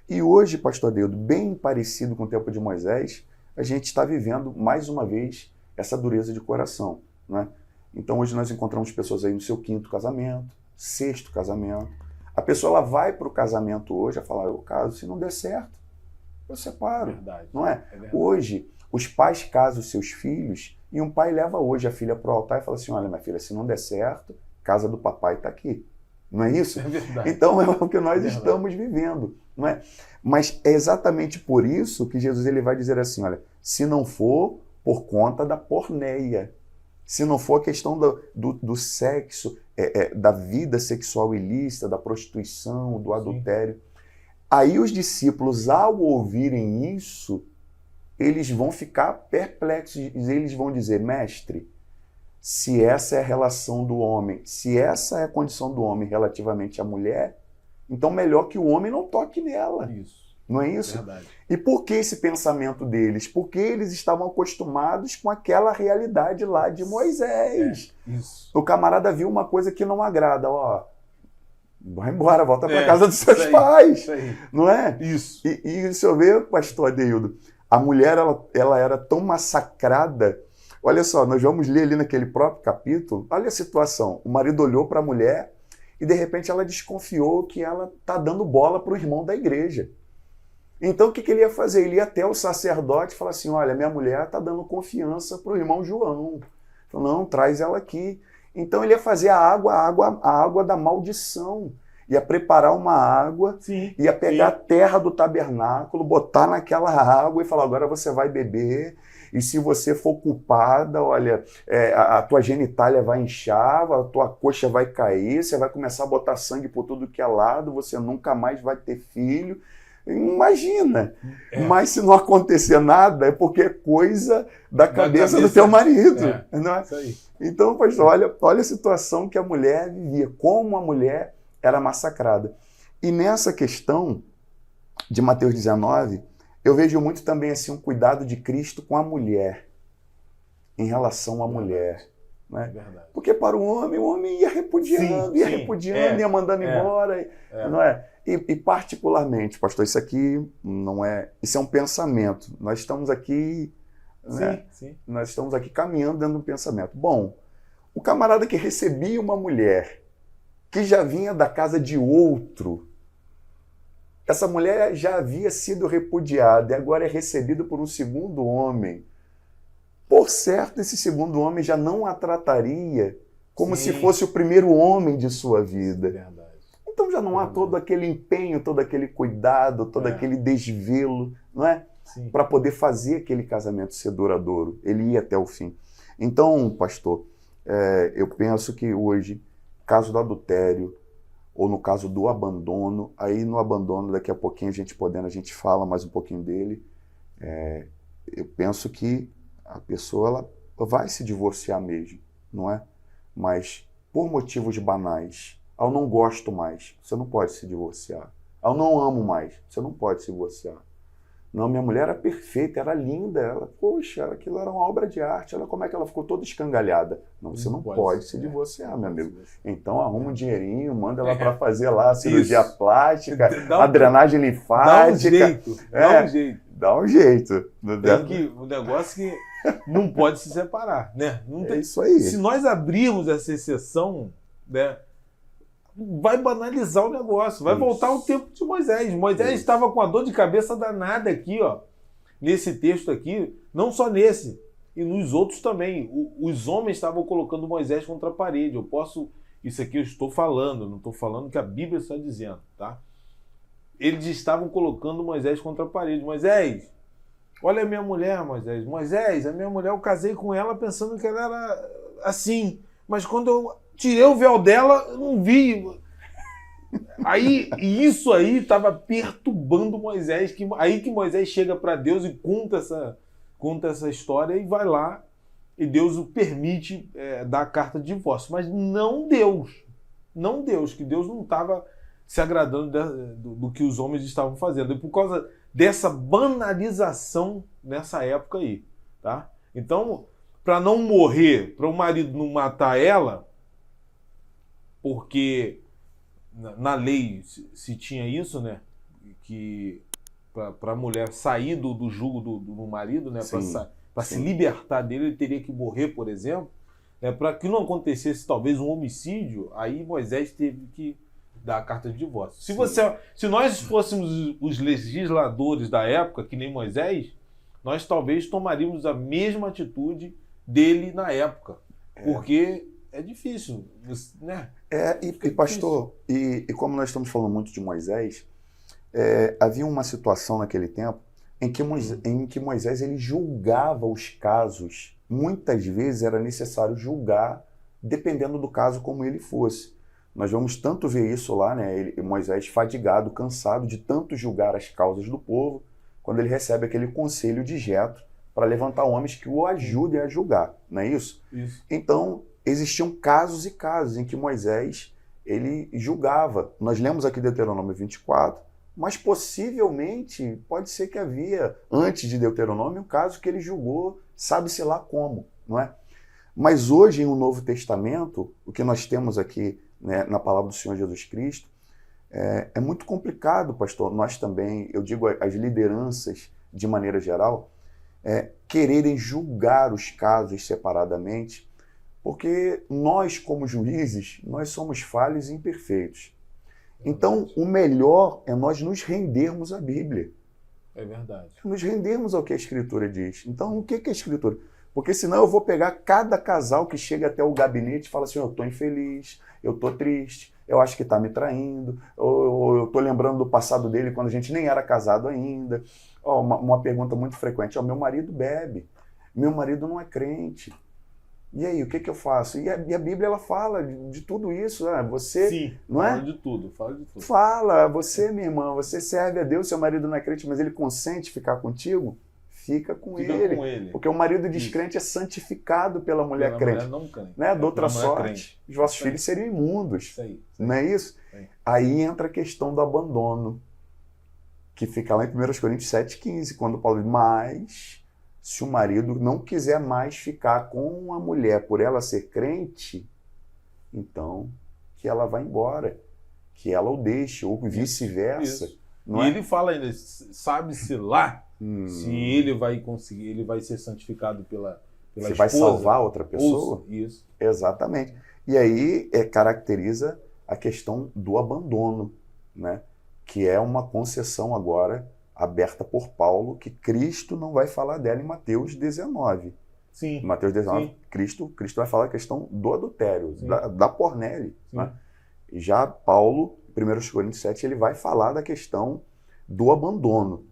E hoje, pastor Adeudo, bem parecido com o tempo de Moisés, a gente está vivendo, mais uma vez, essa dureza de coração, né? Então, hoje nós encontramos pessoas aí no seu 5º casamento, 6º casamento. A pessoa ela vai para o casamento hoje a falar, eu caso, se não der certo, eu separo. Verdade. Não é? Verdade. Hoje, os pais casam os seus filhos e um pai leva hoje a filha para o altar e fala assim, olha, minha filha, se não der certo, casa do papai está aqui. Não é isso? É verdade. Então, é o que nós estamos vivendo. Não é? Mas é exatamente por isso que Jesus ele vai dizer assim, olha, se não for por conta da porneia, se não for a questão do sexo, da vida sexual ilícita, da prostituição, do adultério. Sim. Aí os discípulos, ao ouvirem isso, eles vão ficar perplexos, eles vão dizer, mestre, se essa é a relação do homem, se essa é a condição do homem relativamente à mulher, então melhor que o homem não toque nela. Isso. Não é isso? Verdade. E por que esse pensamento deles? Porque eles estavam acostumados com aquela realidade lá de Moisés. Isso. O camarada viu uma coisa que não agrada, ó, vai embora, volta para casa dos seus pais. Isso aí. Não é? Isso. E se eu ver, pastor Adeildo, a mulher ela era tão massacrada. Olha só, nós vamos ler ali naquele próprio capítulo, olha a situação. O marido olhou para a mulher e de repente ela desconfiou que ela está dando bola para o irmão da igreja. Então o que ele ia fazer? Ele ia até o sacerdote e falar assim, olha, minha mulher está dando confiança para o irmão João. Falou, não, traz ela aqui. Então ele ia fazer a água da maldição. Ia preparar uma água, sim, ia pegar a terra do tabernáculo, botar naquela água e falar, agora você vai beber. E se você for culpada, olha, a tua genitália vai inchar, a tua coxa vai cair, você vai começar a botar sangue por tudo que é lado, você nunca mais vai ter filho. Imagina. Mas se não acontecer nada, é porque é coisa da cabeça do teu marido. Não é? Isso aí. Então, pastor, olha a situação que a mulher vivia, como a mulher era massacrada. E nessa questão de Mateus 19, eu vejo muito também assim, um cuidado de Cristo com a mulher, em relação à mulher. Né? Verdade. Porque para o homem ia repudiando, ia mandando embora. Não é? E particularmente, pastor, isso aqui não é... Isso é um pensamento. Nós estamos aqui... Né? Sim. Nós estamos aqui caminhando dentro de um pensamento. Bom, o camarada que recebia uma mulher que já vinha da casa de outro, essa mulher já havia sido repudiada e agora é recebida por um segundo homem. Por certo, esse segundo homem já não a trataria como se fosse o primeiro homem de sua vida. Verdade. Então já não há todo aquele empenho, todo aquele cuidado, todo aquele desvelo, não é? Para poder fazer aquele casamento ser duradouro. Ele ia até o fim. Então, pastor, eu penso que hoje, caso do adultério, ou no caso do abandono, aí no abandono, daqui a pouquinho a gente fala mais um pouquinho dele, eu penso que a pessoa ela vai se divorciar mesmo, não é? Mas por motivos banais, eu não gosto mais, você não pode se divorciar. Eu não amo mais, você não pode se divorciar. Não, minha mulher era perfeita, era linda, aquilo era uma obra de arte, olha como é que ela ficou toda escangalhada. Não, você não pode se divorciar, meu amigo. Então arruma um dinheirinho, manda ela para fazer lá a cirurgia plástica, a drenagem linfática. Dá um jeito. O negócio que não pode se separar, né? Não tem... isso aí. Se nós abrirmos essa exceção, né, vai banalizar o negócio, vai voltar ao tempo de Moisés. Moisés estava com a dor de cabeça danada aqui, ó, nesse texto aqui, não só nesse. e nos outros também. Os homens estavam colocando Moisés contra a parede. Isso aqui eu estou falando, não estou falando que a Bíblia está dizendo, tá? Eles estavam colocando Moisés contra a parede. Moisés, olha a minha mulher, Moisés. Moisés, a minha mulher, eu casei com ela pensando que ela era assim. Mas quando eu tirei o véu dela, eu não vi. Aí, isso aí estava perturbando Moisés. Aí que Moisés chega para Deus e conta essa história e vai lá. E Deus o permite dar a carta de divórcio. Mas não Deus. Não Deus, que Deus não estava se agradando do que os homens estavam fazendo. E por causa dessa banalização nessa época aí. Tá? Então, para não morrer, para o marido não matar ela, porque na lei se tinha isso, né? Que para a mulher sair do jugo do marido, né? Para se libertar dele, ele teria que morrer, por exemplo. Para que não acontecesse talvez um homicídio, aí Moisés teve que dar a carta de divórcio. Se nós fôssemos os legisladores da época, que nem Moisés, nós talvez tomaríamos a mesma atitude dele na época. Porque é difícil, né? E pastor, e como nós estamos falando muito de Moisés, havia uma situação naquele tempo em que Moisés ele julgava os casos. Muitas vezes era necessário julgar, dependendo do caso como ele fosse. Nós vamos tanto ver isso lá, né? Moisés fadigado, cansado de tanto julgar as causas do povo, quando ele recebe aquele conselho de Jetro para levantar homens que o ajudem a julgar, não é isso? Isso. Então, existiam casos e casos em que Moisés ele julgava. Nós lemos aqui Deuteronômio 24, mas possivelmente pode ser que havia, antes de Deuteronômio, um caso que ele julgou, sabe-se lá como, não é? Mas hoje, em um Novo Testamento, o que nós temos aqui, né, na palavra do Senhor Jesus Cristo, é muito complicado, pastor. Nós também, eu digo as lideranças de maneira geral, quererem julgar os casos separadamente, porque nós, como juízes, nós somos falhos e imperfeitos. Então, o melhor é nós nos rendermos à Bíblia. É verdade. Nos rendermos ao que a Escritura diz. Então, o que é a Escritura? Porque senão eu vou pegar cada casal que chega até o gabinete e fala assim, eu estou infeliz, eu estou triste, eu acho que está me traindo, ou eu estou lembrando do passado dele quando a gente nem era casado ainda. Uma pergunta muito frequente, meu marido bebe, meu marido não é crente. E aí, o que eu faço? E a Bíblia ela fala de tudo isso. Você, sim, não fala é? de tudo, fala de tudo. Fala, você, minha irmã, você serve a Deus, seu marido não é crente, mas ele consente ficar contigo? Fica com ele. Porque o marido descrente é santificado pela mulher crente. Mulher não crente. Né? De outra sorte, os vossos filhos seriam imundos. Isso aí. Não é isso? Aí entra a questão do abandono, que fica lá em 1 Coríntios 7,15, quando Paulo diz, mas se o marido não quiser mais ficar com a mulher por ela ser crente, então que ela vá embora, que ela o deixe, ou vice-versa. E ele fala ainda, sabe-se lá se ele vai conseguir, ele vai ser santificado pela Você esposa. vai salvar outra pessoa? Isso. Exatamente. E aí caracteriza a questão do abandono, né? Que é uma concessão agora aberta por Paulo, que Cristo não vai falar dela em Mateus 19. Sim. Em Mateus 19, Sim. Cristo vai falar a questão do adultério, da pornéia. Né? E já Paulo, em 1 Coríntios 7, ele vai falar da questão do abandono.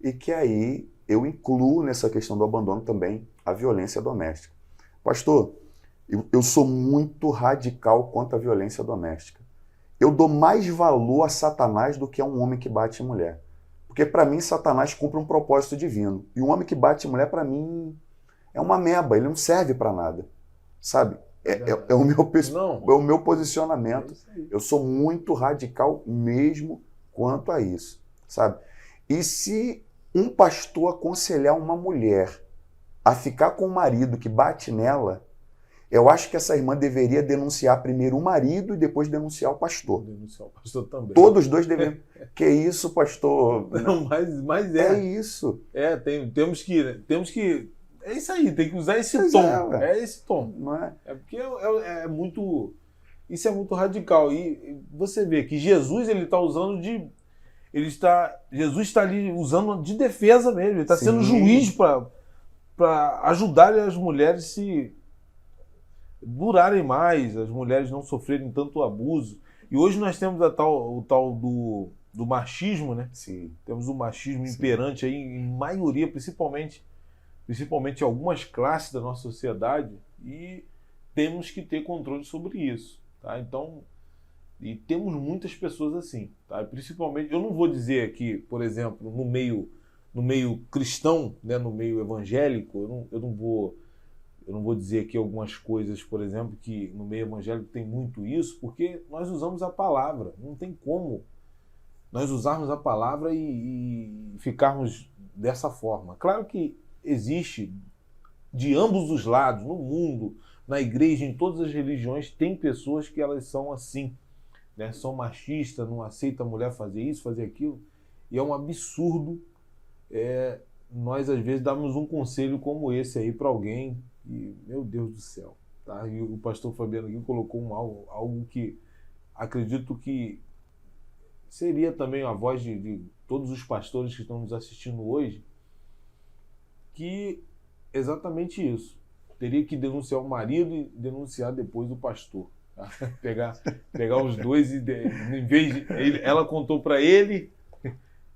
E que aí eu incluo nessa questão do abandono também a violência doméstica. Pastor, eu sou muito radical quanto à violência doméstica. Eu dou mais valor a Satanás do que a um homem que bate em mulher. Porque para mim Satanás cumpre um propósito divino. E um homem que bate em mulher, para mim, é uma meba, ele não serve para nada. Sabe? É o meu posicionamento. Eu sou muito radical mesmo quanto a isso. Sabe? E se um pastor aconselhar uma mulher a ficar com um marido que bate nela, eu acho que essa irmã deveria denunciar primeiro o marido e depois denunciar o pastor. Denunciar o pastor também. Todos os dois deveriam. Que isso, pastor? Não, mas é. É isso. Temos que. É isso aí, tem que usar esse tom. É esse tom. Não é? Porque é muito. Isso é muito radical. E você vê que Jesus ele está usando de. Jesus está ali usando de defesa mesmo. Ele está sendo juiz para ajudar as mulheres se durarem mais, as mulheres não sofrerem tanto abuso. E hoje nós temos o tal do machismo, né? Sim. Temos o machismo imperante aí em maioria, principalmente em algumas classes da nossa sociedade, e temos que ter controle sobre isso, tá? Então, e temos muitas pessoas assim, tá? Principalmente, eu não vou dizer aqui, por exemplo, no meio cristão, né, no meio evangélico, eu não vou dizer aqui algumas coisas, por exemplo, que no meio evangélico tem muito isso, porque nós usamos a palavra. Não tem como nós usarmos a palavra e ficarmos dessa forma. Claro que existe de ambos os lados, no mundo, na igreja, em todas as religiões, tem pessoas que elas são assim, né? São machistas, não aceitam a mulher fazer isso, fazer aquilo. E é um absurdo nós, às vezes, darmos um conselho como esse aí para alguém. E, meu Deus do céu, tá? E o pastor Fabiano aqui colocou algo que acredito que seria também a voz de todos os pastores que estão nos assistindo hoje, que exatamente isso. Teria que denunciar o marido e denunciar depois o pastor. Tá? Pegar os dois e, em vez de... ela contou para ele,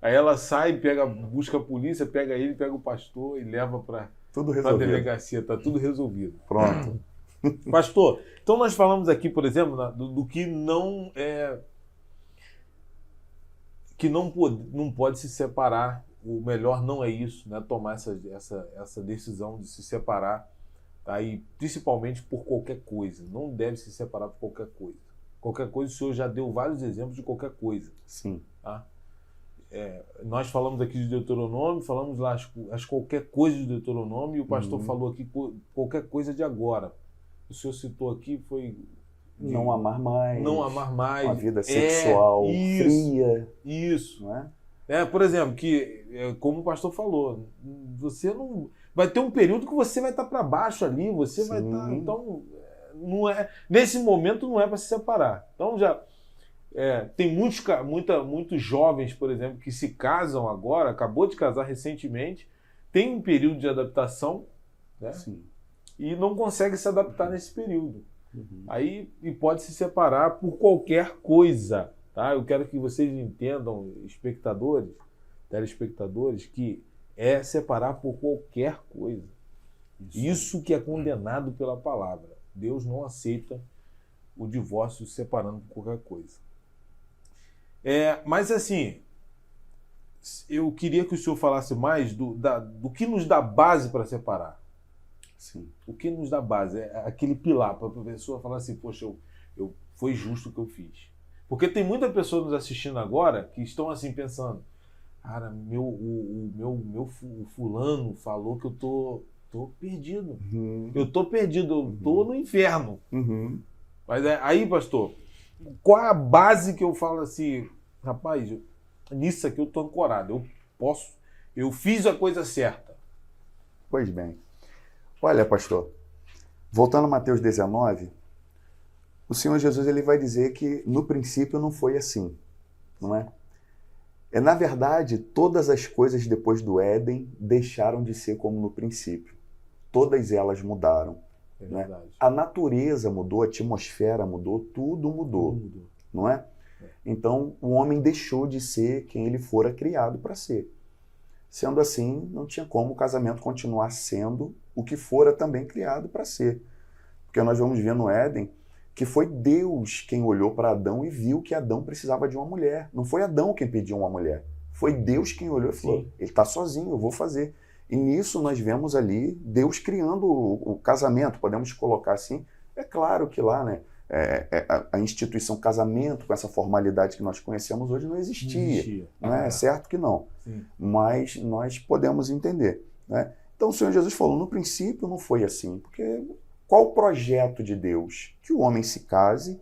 aí ela sai, busca a polícia, pega ele, pega o pastor e leva para a delegacia. Está tudo resolvido. Pronto. Pastor, então nós falamos aqui, por exemplo, do que não pode se separar. O melhor não é isso, né? Tomar essa decisão de se separar, tá? E principalmente por qualquer coisa. Não deve se separar por qualquer coisa. Qualquer coisa, o senhor já deu vários exemplos de qualquer coisa. Sim. Tá? Nós falamos aqui de Deuteronômio, falamos lá as qualquer coisa de Deuteronômio, e o pastor falou aqui qualquer coisa de agora. O senhor citou aqui, foi... Não amar mais. Uma vida sexual fria. Isso. Não é? Por exemplo, como o pastor falou, você não... Vai ter um período que você vai estar para baixo ali, você vai estar... Então, nesse momento não é para se separar. Então, tem muitos jovens, por exemplo, que se casam agora, acabou de casar recentemente, tem um período de adaptação, né? Sim. E não consegue se adaptar nesse período. Aí pode se separar por qualquer coisa, tá? Eu quero que vocês entendam, telespectadores, que é separar por qualquer coisa. Isso que é condenado pela palavra. Deus não aceita o divórcio separando por qualquer coisa. Mas assim, eu queria que o senhor falasse mais do que nos dá base para separar. Sim. O que nos dá base? É aquele pilar para a pessoa falar assim, poxa, foi justo o que eu fiz. Porque tem muita pessoa nos assistindo agora que estão assim pensando, cara, o fulano falou que eu tô perdido. Eu tô perdido, eu tô no inferno. Mas aí, pastor, qual é a base que eu falo assim, rapaz, nisso aqui eu tô ancorado, eu fiz a coisa certa. Pois bem. Olha, pastor, voltando a Mateus 19, o Senhor Jesus ele vai dizer que no princípio não foi assim, não é? Na verdade, todas as coisas depois do Éden deixaram de ser como no princípio. Todas elas mudaram. É verdade. Né? A natureza mudou, a atmosfera mudou, tudo mudou. Não é? Então, o homem deixou de ser quem ele fora criado para ser. Sendo assim, não tinha como o casamento continuar sendo o que fora também criado para ser. Porque nós vamos ver no Éden que foi Deus quem olhou para Adão e viu que Adão precisava de uma mulher. Não foi Adão quem pediu uma mulher. Foi Deus quem olhou e falou, ele está sozinho, eu vou fazer. E nisso nós vemos ali Deus criando o casamento, podemos colocar assim. É claro que lá, né, a instituição casamento, com essa formalidade que nós conhecemos hoje, não existia. Não é? É certo que não. Sim. Mas nós podemos entender. Né? Então o Senhor Jesus falou, no princípio não foi assim, porque qual o projeto de Deus? Que o homem se case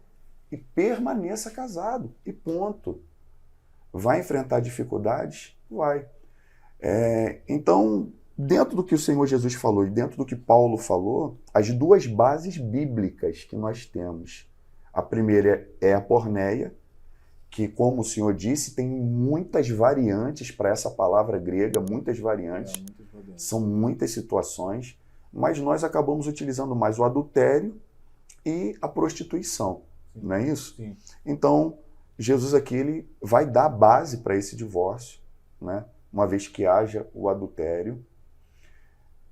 e permaneça casado, e ponto. Vai enfrentar dificuldades? Vai. Então, dentro do que o Senhor Jesus falou e dentro do que Paulo falou, as duas bases bíblicas que nós temos. A primeira é a porneia, que, como o Senhor disse, tem muitas variantes para essa palavra grega, muitas variantes. São muitas situações, mas nós acabamos utilizando mais o adultério e a prostituição, não é isso? Sim. Então, Jesus aqui ele vai dar base para esse divórcio, né? Uma vez que haja o adultério.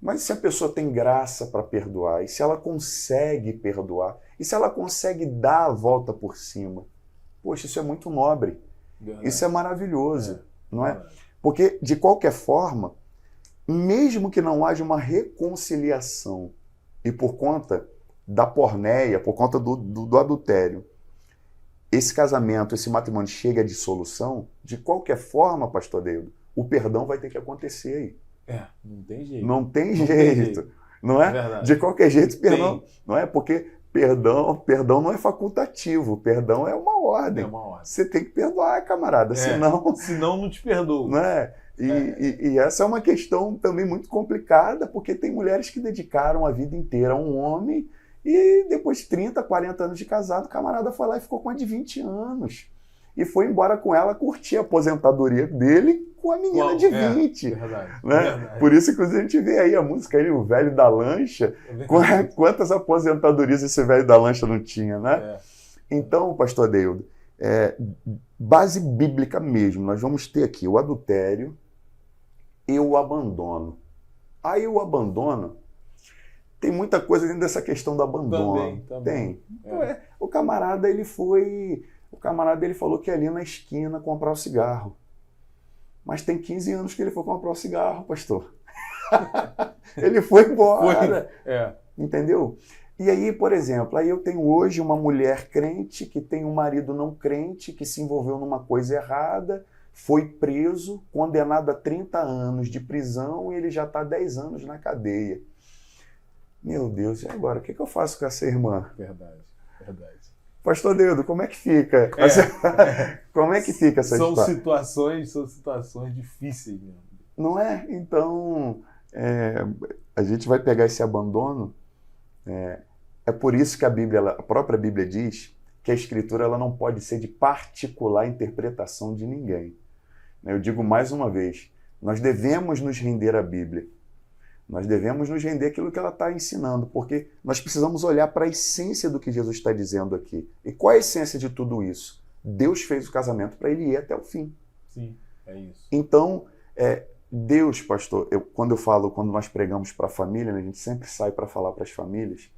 Mas se a pessoa tem graça para perdoar, e se ela consegue perdoar, e se ela consegue dar a volta por cima, poxa, isso é muito nobre. Verdade. Isso é maravilhoso, não é? Verdade. Porque, de qualquer forma, mesmo que não haja uma reconciliação, e por conta da porneia, por conta do adultério, esse casamento, esse matrimônio chega à dissolução, de qualquer forma, pastor Deildo, o perdão vai ter que acontecer aí. Não tem jeito. Não tem Não tem jeito, jeito. não é? Verdade. De qualquer jeito, perdão, Tem. não é? Porque perdão não é facultativo, perdão é uma ordem. É uma ordem. Você tem que perdoar, camarada, senão... Senão não te perdoo. Não é? E essa é uma questão também muito complicada, porque tem mulheres que dedicaram a vida inteira a um homem e depois de 30, 40 anos de casado, o camarada foi lá e ficou com a de 20 anos. E foi embora com ela curtir a aposentadoria dele com a menina de 20. Verdade, né? verdade. Por isso que a gente vê aí a música aí, o velho da lancha. Quantas aposentadorias esse velho da lancha não tinha, né? Então, pastor Deildo, base bíblica mesmo, nós vamos ter aqui o adultério e o abandono. Aí o abandono, tem muita coisa dentro dessa questão do abandono. Também. Tem. O camarada, ele falou que ia ali na esquina comprar o cigarro. Mas tem 15 anos que ele foi comprar o cigarro, pastor. Ele foi embora. Entendeu? E aí, por exemplo, aí eu tenho hoje uma mulher crente que tem um marido não crente, que se envolveu numa coisa errada, foi preso, condenado a 30 anos de prisão e ele já está 10 anos na cadeia. Meu Deus, e agora? O que eu faço com essa irmã? Verdade. Pastor Deildo, como é que fica? Como é que fica essa história? São situações difíceis mesmo. Não é? Então, a gente vai pegar esse abandono. É por isso que a própria Bíblia diz que a Escritura ela não pode ser de particular interpretação de ninguém. Eu digo mais uma vez, nós devemos nos render à Bíblia. Nós devemos nos render àquilo que ela está ensinando, porque nós precisamos olhar para a essência do que Jesus está dizendo aqui. E qual é a essência de tudo isso? Deus fez o casamento para ele ir até o fim. Sim, é isso. Então, Deus, pastor, quando nós pregamos para a família, né, a gente sempre sai para falar para as famílias.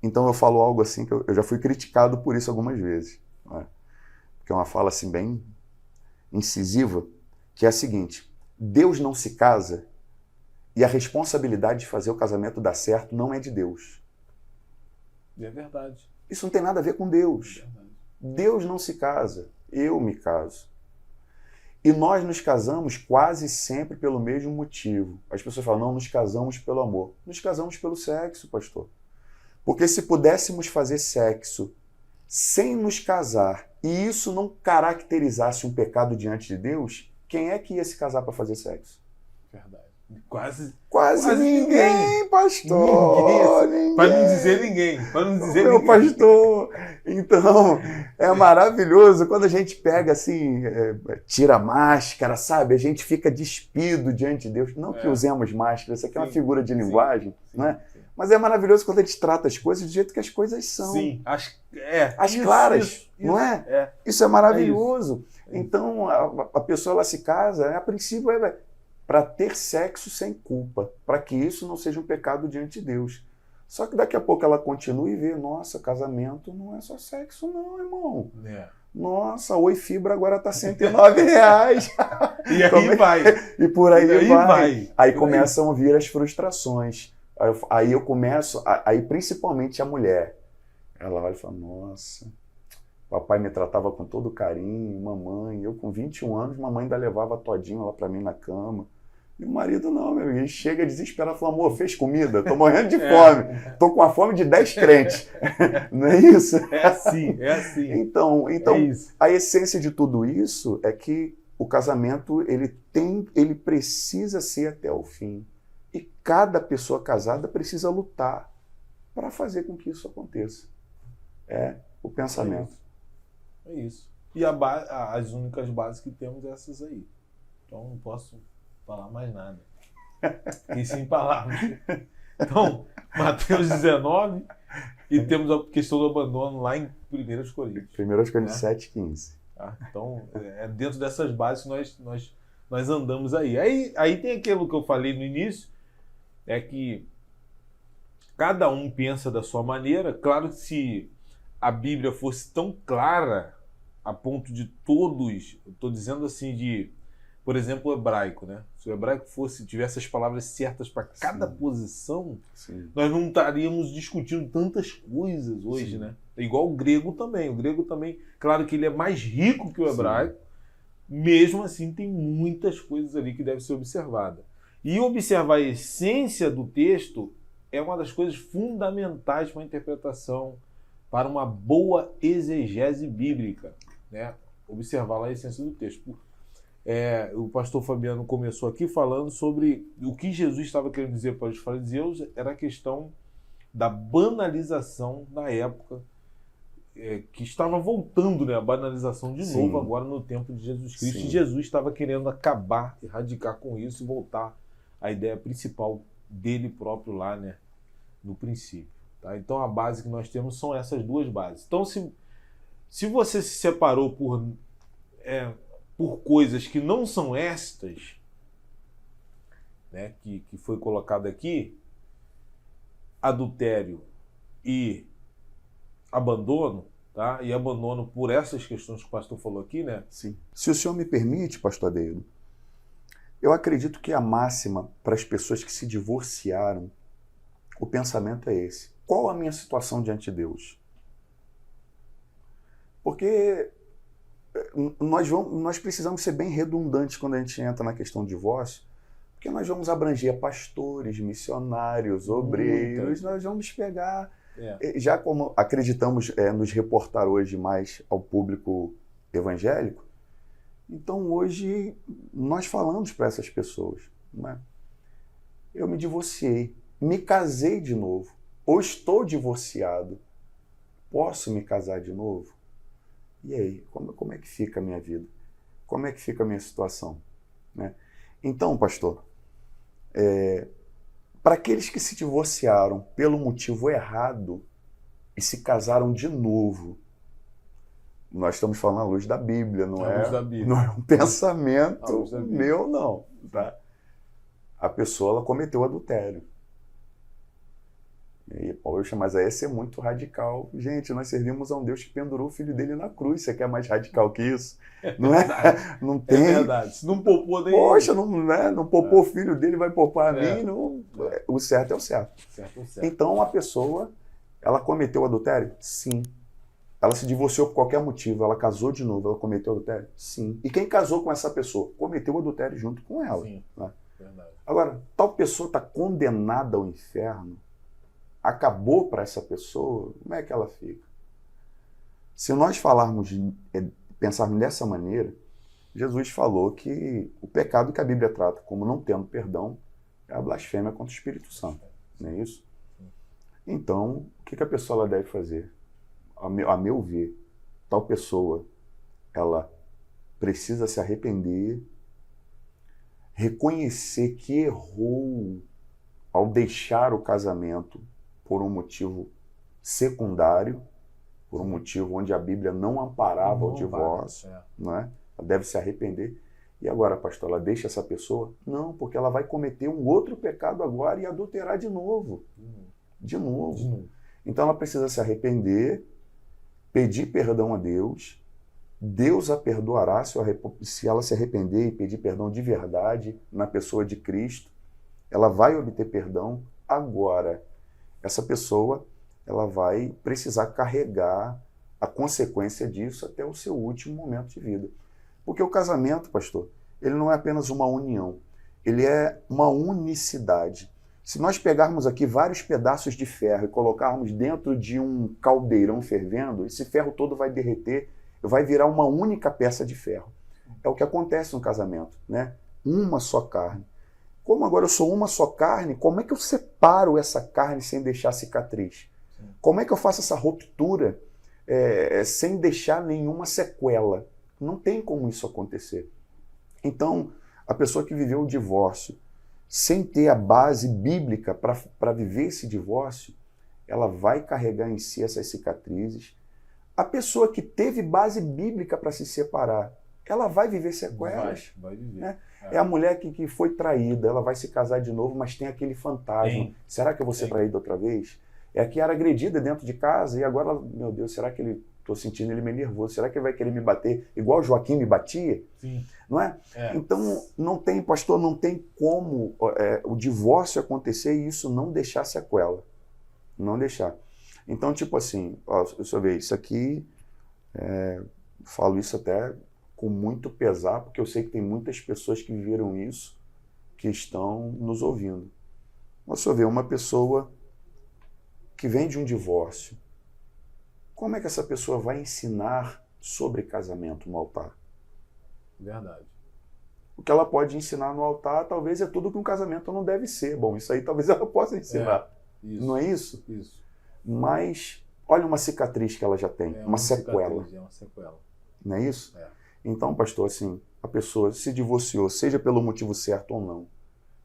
Então eu falo algo assim que eu já fui criticado por isso algumas vezes. Né? Porque é uma fala assim bem incisiva, que é a seguinte: Deus não se casa e a responsabilidade de fazer o casamento dar certo não é de Deus. É verdade. Isso não tem nada a ver com Deus. Deus não se casa, eu me caso. E nós nos casamos quase sempre pelo mesmo motivo. As pessoas falam, não, nos casamos pelo amor. Nos casamos pelo sexo, pastor. Porque se pudéssemos fazer sexo sem nos casar e isso não caracterizasse um pecado diante de Deus, quem é que ia se casar para fazer sexo? Verdade. Quase ninguém, pastor. Ninguém. Para não dizer ninguém. Meu pastor. Então, é maravilhoso quando a gente pega assim, tira a máscara, sabe? A gente fica despido diante de Deus. Não que usemos máscara, isso aqui é uma figura de linguagem, né? Mas é maravilhoso quando a gente trata as coisas do jeito que as coisas são. Sim, as claras, não é? Isso é maravilhoso. É isso. Então, a pessoa ela se casa, a princípio, para ter sexo sem culpa, para que isso não seja um pecado diante de Deus. Só que daqui a pouco ela continua e vê, nossa, casamento não é só sexo não, irmão. Nossa, Oi Fibra agora está R$109. E aí vai. E por aí vai. Aí por começam a vir as frustrações. Aí eu começo, aí principalmente a mulher, ela vai e fala, nossa, papai me tratava com todo carinho, mamãe, eu com 21 anos, mamãe ainda levava todinho lá para mim na cama. E o marido não, meu amigo, ele chega desesperado e fala, amor, fez comida? Tô morrendo de fome, tô com a fome de 10 crentes. Não é isso? É assim. Então é isso. A essência de tudo isso é que o casamento, ele precisa ser até o fim. E cada pessoa casada precisa lutar para fazer com que isso aconteça. É o pensamento. É isso. E as únicas bases que temos é essas aí. Então não posso falar mais nada. Fiquei sem palavras. Então, Mateus 19, e temos a questão do abandono lá em 1 Coríntios. 1 Coríntios 7,15. Tá? Então, é dentro dessas bases que nós andamos aí. Aí tem aquilo que eu falei no início, é que cada um pensa da sua maneira. Claro que se a Bíblia fosse tão clara a ponto de todos, eu estou dizendo assim, por exemplo, o hebraico, né? Se o hebraico tivesse as palavras certas para cada posição, nós não estaríamos discutindo tantas coisas hoje, né? É igual o grego também. O grego também, claro que ele é mais rico que o hebraico, mesmo assim tem muitas coisas ali que devem ser observadas. E observar a essência do texto é uma das coisas fundamentais para a interpretação, para uma boa exegese bíblica, né? Observar lá a essência do texto. O pastor Fabiano começou aqui falando sobre o que Jesus estava querendo dizer para os fariseus, era a questão da banalização na época, que estava voltando, né, a banalização de novo agora no tempo de Jesus Cristo. E Jesus estava querendo acabar, erradicar com isso e voltar à ideia principal dele próprio lá, né, no princípio. Tá? Então a base que nós temos são essas duas bases. Então se você se separou por coisas que não são estas, né, que foi colocado aqui, adultério e abandono, tá? E abandono por essas questões que o pastor falou aqui, né? Sim. Se o senhor me permite, pastor Adeildo, eu acredito que a máxima para as pessoas que se divorciaram, o pensamento é esse: qual a minha situação diante de Deus? Porque nós precisamos ser bem redundantes quando a gente entra na questão do divórcio, porque nós vamos abranger pastores, missionários, obreiros, nós vamos pegar... Já como acreditamos nos reportar hoje mais ao público evangélico, então hoje nós falamos para essas pessoas, né? Eu me divorciei, me casei de novo, ou estou divorciado, posso me casar de novo? E aí, como é que fica a minha vida? Como é que fica a minha situação? Né? Então, pastor, para aqueles que se divorciaram pelo motivo errado e se casaram de novo, nós estamos falando à luz da Bíblia, não é um pensamento meu, não. Tá? A pessoa ela cometeu adultério. E, poxa, mas aí é ser muito radical. Gente, nós servimos a um Deus que pendurou o filho dele na cruz. Você quer mais radical que isso? Não é? Não tem. É verdade. Se não poupou nem poxa, não poupou o filho dele, vai poupar a mim. Não... O certo é o certo. Então, a pessoa, ela cometeu adultério? Sim. Ela se divorciou por qualquer motivo. Ela casou de novo. Ela cometeu adultério? Sim. E quem casou com essa pessoa? Cometeu adultério junto com ela. Sim. Né? Verdade. Agora, tal pessoa está condenada ao inferno? Acabou para essa pessoa, como é que ela fica? Se nós pensarmos dessa maneira, Jesus falou que o pecado que a Bíblia trata como não tendo perdão é a blasfêmia contra o Espírito Santo, não é isso? Então, o que a pessoa ela deve fazer? A meu ver, tal pessoa, ela precisa se arrepender, reconhecer que errou ao deixar o casamento por um motivo secundário, por um motivo onde a Bíblia não amparava o divórcio, não é? Ela deve se arrepender. E agora, pastor, ela deixa essa pessoa? Não, porque ela vai cometer um outro pecado agora e adulterar de novo. De novo. Então ela precisa se arrepender, pedir perdão a Deus. Deus a perdoará se ela se arrepender e pedir perdão de verdade na pessoa de Cristo. Ela vai obter perdão agora. Essa pessoa ela vai precisar carregar a consequência disso até o seu último momento de vida. Porque o casamento, pastor, ele não é apenas uma união, ele é uma unicidade. Se nós pegarmos aqui vários pedaços de ferro e colocarmos dentro de um caldeirão fervendo, esse ferro todo vai derreter, vai virar uma única peça de ferro. É o que acontece no casamento, né? Uma só carne. Como agora eu sou uma só carne, como é que eu separo essa carne sem deixar cicatriz? Como é que eu faço essa ruptura sem deixar nenhuma sequela? Não tem como isso acontecer. Então, a pessoa que viveu o divórcio, sem ter a base bíblica para viver esse divórcio, ela vai carregar em si essas cicatrizes. A pessoa que teve base bíblica para se separar, ela vai viver sequelas. Vai viver. Né? É a mulher que foi traída, ela vai se casar de novo, mas tem aquele fantasma. Tem. Será que eu vou ser traída outra vez? É a que era agredida dentro de casa e agora, meu Deus, será que estou sentindo ele meio nervoso? Será que ele vai querer me bater igual o Joaquim me batia? Sim. Não é? Então, não tem, pastor, não tem como o divórcio acontecer e isso não deixar sequela. Não deixar. Então, tipo assim, ó, deixa eu ver, isso aqui, falo isso até com muito pesar, porque eu sei que tem muitas pessoas que viveram isso, que estão nos ouvindo. Mas deixa eu ver, uma pessoa que vem de um divórcio, como é que essa pessoa vai ensinar sobre casamento no altar? Verdade. O que ela pode ensinar no altar, talvez é tudo que um casamento não deve ser. Bom, isso aí talvez ela possa ensinar. Isso. Não é isso? Isso. Mas olha uma cicatriz que ela já tem, uma sequela. É uma sequela. Não é isso? É. Então, pastor, assim, a pessoa se divorciou, seja pelo motivo certo ou não,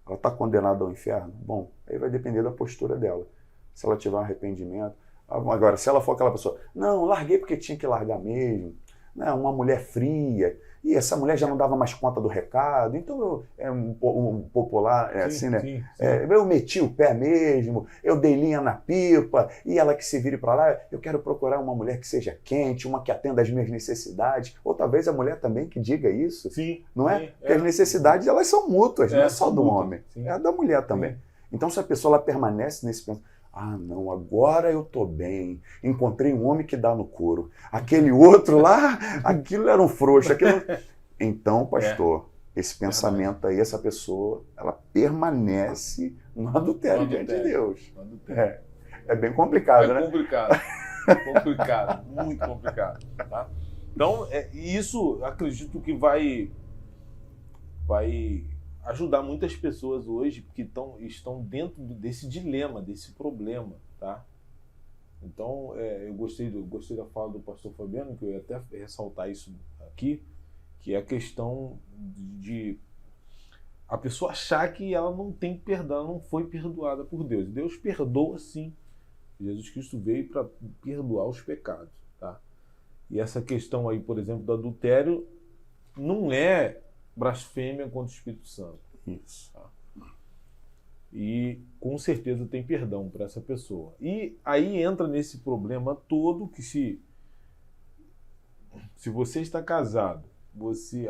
ela está condenada ao inferno? Bom, aí vai depender da postura dela. Se ela tiver um arrependimento. Agora, se ela for aquela pessoa, não, larguei porque tinha que largar mesmo, não, uma mulher fria, e essa mulher já não dava mais conta do recado, então um popular, Sim, assim, né? sim. Eu meti o pé mesmo, eu dei linha na pipa, e ela que se vire para lá, eu quero procurar uma mulher que seja quente, uma que atenda às minhas necessidades, ou talvez a mulher também que diga isso, Sim, não é? sim, Porque as necessidades, elas são mútuas, não é só do mútuas, homem, sim. é da mulher também. Sim. Então, se a pessoa ela permanece nesse pensamento, não, agora eu tô bem. Encontrei um homem que dá no couro. Aquele outro lá, aquilo era um frouxo. Então, pastor, esse pensamento aí, essa pessoa, ela permanece no adultério diante de Deus. É bem complicado, né? Complicado, muito complicado. Tá? Então, isso acredito que vai ajudar muitas pessoas hoje que estão dentro desse dilema, desse problema, tá? Então, eu gostei da fala do pastor Fabiano, que eu ia até ressaltar isso aqui, que é a questão de a pessoa achar que ela não tem perdão, ela não foi perdoada por Deus. Deus perdoa sim. Jesus Cristo veio para perdoar os pecados, tá? E essa questão aí, por exemplo, do adultério, não é blasfêmia contra o Espírito Santo. Isso. Tá? E com certeza tem perdão para essa pessoa. E aí entra nesse problema todo que se você está casado,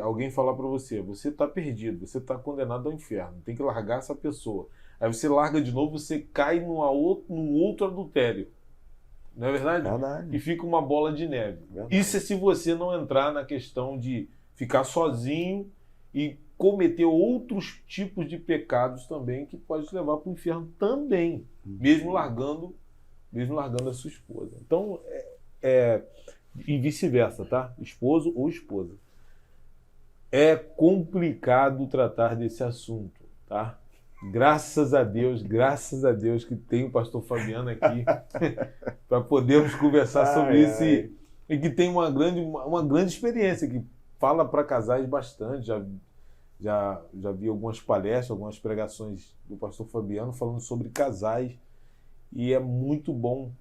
alguém falar para você está perdido, você está condenado ao inferno, tem que largar essa pessoa. Aí você larga de novo, você cai num outro adultério. Não é verdade? Verdade. E fica uma bola de neve. Verdade. Isso é se você não entrar na questão de ficar sozinho e cometer outros tipos de pecados também que pode te levar para o inferno também, mesmo largando a sua esposa. Então, e vice-versa, tá? Esposo ou esposa. É complicado tratar desse assunto, tá? Graças a Deus que tem o pastor Fabiano aqui para podermos conversar sobre isso e que tem uma grande experiência, que fala para casais bastante. Já vi algumas palestras, algumas pregações do pastor Fabiano falando sobre casais e é muito bom,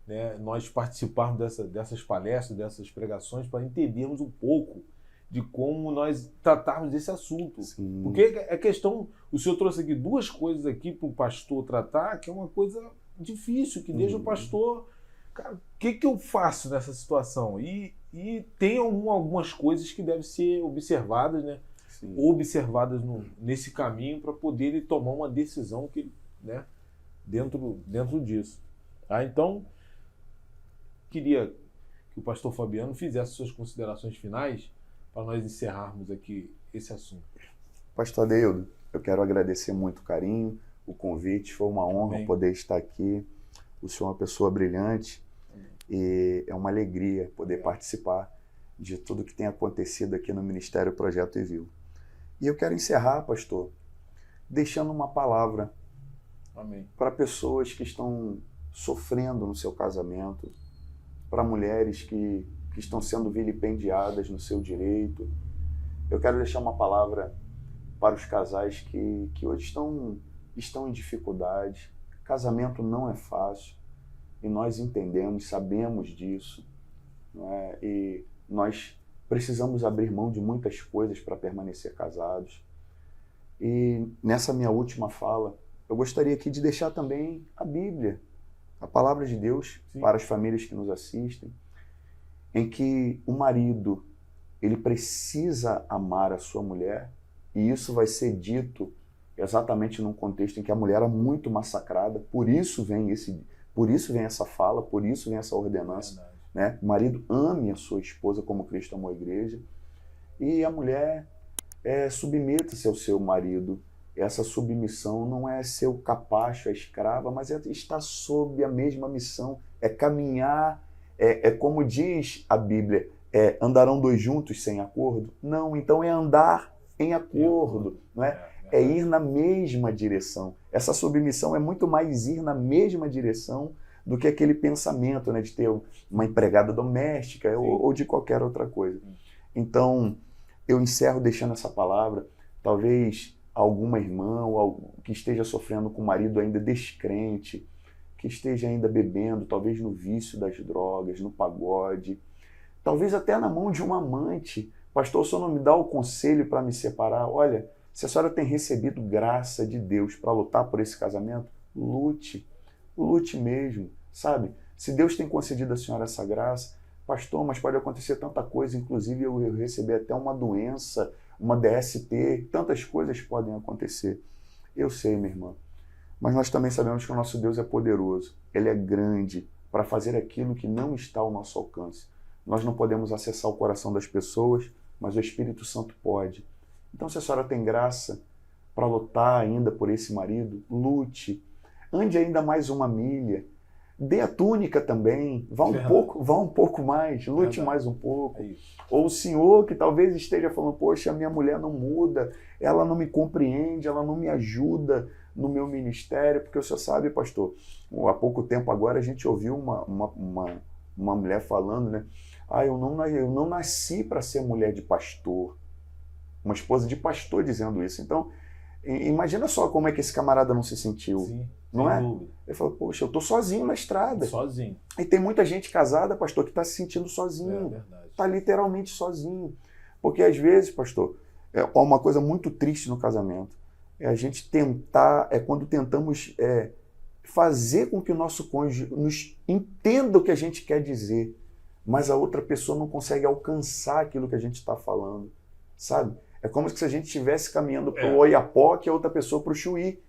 né, nós participarmos dessas palestras, dessas pregações para entendermos um pouco de como nós tratarmos desse assunto. Sim. Porque é questão, o senhor trouxe aqui duas coisas aqui para o pastor tratar, que é uma coisa difícil, que deixa o pastor, cara, o que eu faço nessa situação? E tem algumas coisas que devem ser observadas, né? Sim. Observadas nesse caminho para poder ele tomar uma decisão né, dentro disso. Tá? Então, queria que o pastor Fabiano fizesse suas considerações finais para nós encerrarmos aqui esse assunto. Pastor Adeildo, eu quero agradecer muito o carinho, o convite, foi uma honra Amém. Poder estar aqui. O senhor é uma pessoa brilhante. Amém. E é uma alegria poder participar de tudo que tem acontecido aqui no Ministério Projeto Envio. E eu quero encerrar, pastor, deixando uma palavra para pessoas que estão sofrendo no seu casamento, para mulheres que estão sendo vilipendiadas no seu direito. Eu quero deixar uma palavra para os casais que hoje estão em dificuldade. Casamento não é fácil e nós entendemos, sabemos disso, não é? E nós precisamos abrir mão de muitas coisas para permanecer casados. E nessa minha última fala, eu gostaria aqui de deixar também a Bíblia, a palavra de Deus, sim, para as famílias que nos assistem, em que o marido, ele precisa amar a sua mulher, e isso vai ser dito exatamente num contexto em que a mulher é muito massacrada, por isso vem essa fala, por isso vem essa ordenança, né? O marido ame a sua esposa como Cristo amou a igreja, e a mulher submeta-se ao seu marido. Essa submissão não é ser o capacho, a escrava, mas é estar sob a mesma missão, é caminhar, como diz a Bíblia, andarão dois juntos sem acordo? Não, então é andar em acordo, não é? É ir na mesma direção. Essa submissão é muito mais ir na mesma direção do que aquele pensamento, né, de ter uma empregada doméstica ou de qualquer outra coisa. Então, eu encerro deixando essa palavra, talvez alguma irmã ou que esteja sofrendo com o marido ainda descrente, que esteja ainda bebendo, talvez no vício das drogas, no pagode, talvez até na mão de um amante. Pastor, o senhor não me dá o conselho para me separar? Olha, se a senhora tem recebido graça de Deus para lutar por esse casamento, lute mesmo, sabe? Se Deus tem concedido à senhora essa graça, pastor, mas pode acontecer tanta coisa, inclusive eu receber até uma doença, uma DST, tantas coisas podem acontecer. Eu sei, minha irmã, mas nós também sabemos que o nosso Deus é poderoso, Ele é grande para fazer aquilo que não está ao nosso alcance. Nós não podemos acessar o coração das pessoas, mas o Espírito Santo pode. Então, se a senhora tem graça para lutar ainda por esse marido, lute. Ande ainda mais uma milha. Dê a túnica também. Vá um pouco mais. Lute mais um pouco. Ou o senhor que talvez esteja falando, poxa, minha mulher não muda, ela não me compreende, ela não me ajuda no meu ministério, porque o senhor sabe, pastor, há pouco tempo agora a gente ouviu uma mulher falando, né? Eu não nasci para ser mulher de pastor. Uma esposa de pastor dizendo isso. Então, imagina só como é que esse camarada não se sentiu. Sim, não é? Dúvida. Ele falou, poxa, eu estou sozinho na estrada. Sozinho. E tem muita gente casada, pastor, que está se sentindo sozinho. É verdade. Está literalmente sozinho. Porque às vezes, pastor, uma coisa muito triste no casamento é a gente tentar, quando tentamos fazer com que o nosso cônjuge nos entenda o que a gente quer dizer, mas a outra pessoa não consegue alcançar aquilo que a gente está falando, sabe? É como se a gente estivesse caminhando para o Oiapoque e a outra pessoa para o Chuí,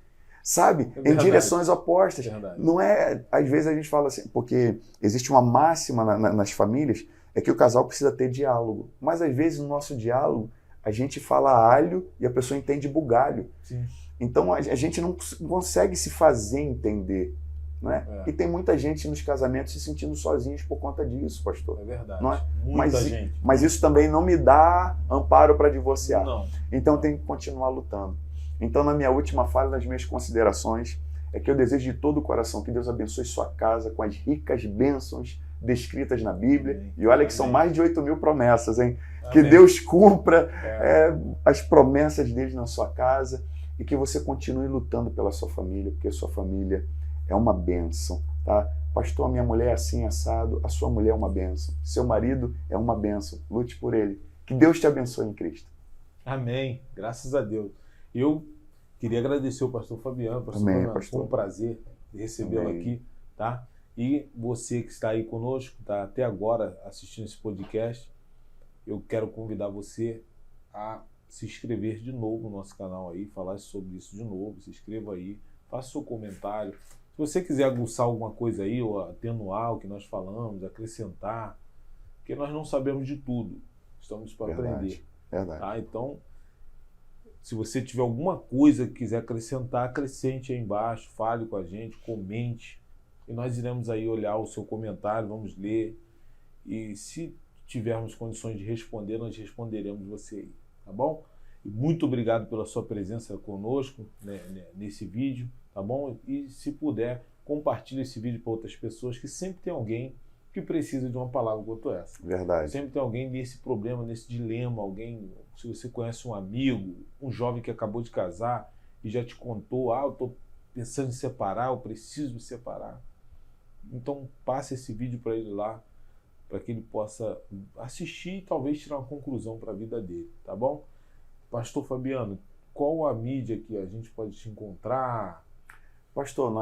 sabe? Em direções opostas. Não é, às vezes a gente fala assim, porque existe uma máxima nas famílias, é que o casal precisa ter diálogo. Mas às vezes no nosso diálogo, a gente fala alho e a pessoa entende bugalho. Sim. Então a gente não consegue se fazer entender. Não é? E tem muita gente nos casamentos se sentindo sozinhos por conta disso, pastor. É verdade. Não é? Muita gente. Mas isso também não me dá amparo para divorciar. Não. Então eu tenho que continuar lutando. Então, na minha última fala, nas minhas considerações, é que eu desejo de todo o coração que Deus abençoe sua casa com as ricas bênçãos descritas na Bíblia. Amém. E olha que são mais de 8.000 promessas, hein? Amém. Que Deus cumpra as promessas dele na sua casa e que você continue lutando pela sua família, porque a sua família é uma bênção, tá? Pastor, a minha mulher é assim, assado, a sua mulher é uma bênção. Seu marido é uma bênção. Lute por ele. Que Deus te abençoe em Cristo. Amém. Graças a Deus. Eu queria agradecer o pastor Fabiano. Amém, pastor. Foi um prazer recebê-lo aqui, tá? E você que está aí conosco, tá até agora assistindo esse podcast, eu quero convidar você a se inscrever de novo no nosso canal aí, falar sobre isso de novo, se inscreva aí, faça seu comentário. Se você quiser aguçar alguma coisa aí, ou atenuar o que nós falamos, acrescentar, porque nós não sabemos de tudo, estamos para aprender. Verdade. Tá? Então, se você tiver alguma coisa que quiser acrescentar, acrescente aí embaixo, fale com a gente, comente, e nós iremos aí olhar o seu comentário, vamos ler, e se tivermos condições de responder, nós responderemos você aí, tá bom? E muito obrigado pela sua presença conosco, né, nesse vídeo, tá bom? E se puder, compartilhe esse vídeo para outras pessoas, que sempre tem alguém que precisa de uma palavra quanto essa. Verdade. Sempre tem alguém nesse problema, nesse dilema, alguém, se você conhece um amigo, um jovem que acabou de casar e já te contou, eu estou pensando em separar, eu preciso me separar. Então passe esse vídeo para ele lá, para que ele possa assistir e talvez tirar uma conclusão para a vida dele, tá bom? Pastor Fabiano, qual a mídia que a gente pode te encontrar? Pastor,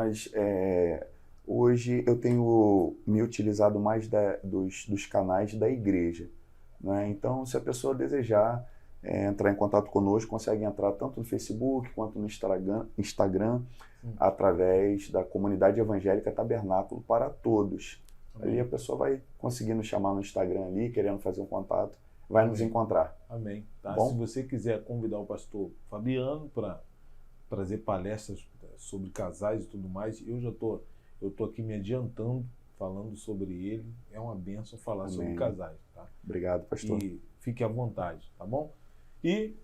hoje eu tenho me utilizado mais dos canais da igreja, né? Então, se a pessoa desejar entrar em contato conosco, consegue entrar tanto no Facebook quanto no Instagram através da comunidade evangélica Tabernáculo para Todos. Amém. Ali a pessoa vai conseguir nos chamar no Instagram ali, querendo fazer um contato, vai nos encontrar. Amém. Tá? Bom? Se você quiser convidar o pastor Fabiano para trazer palestras sobre casais e tudo mais, eu tô aqui me adiantando, falando sobre ele. É uma bênção falar Amém. sobre casais. Tá? Obrigado, pastor. E fique à vontade, tá bom? E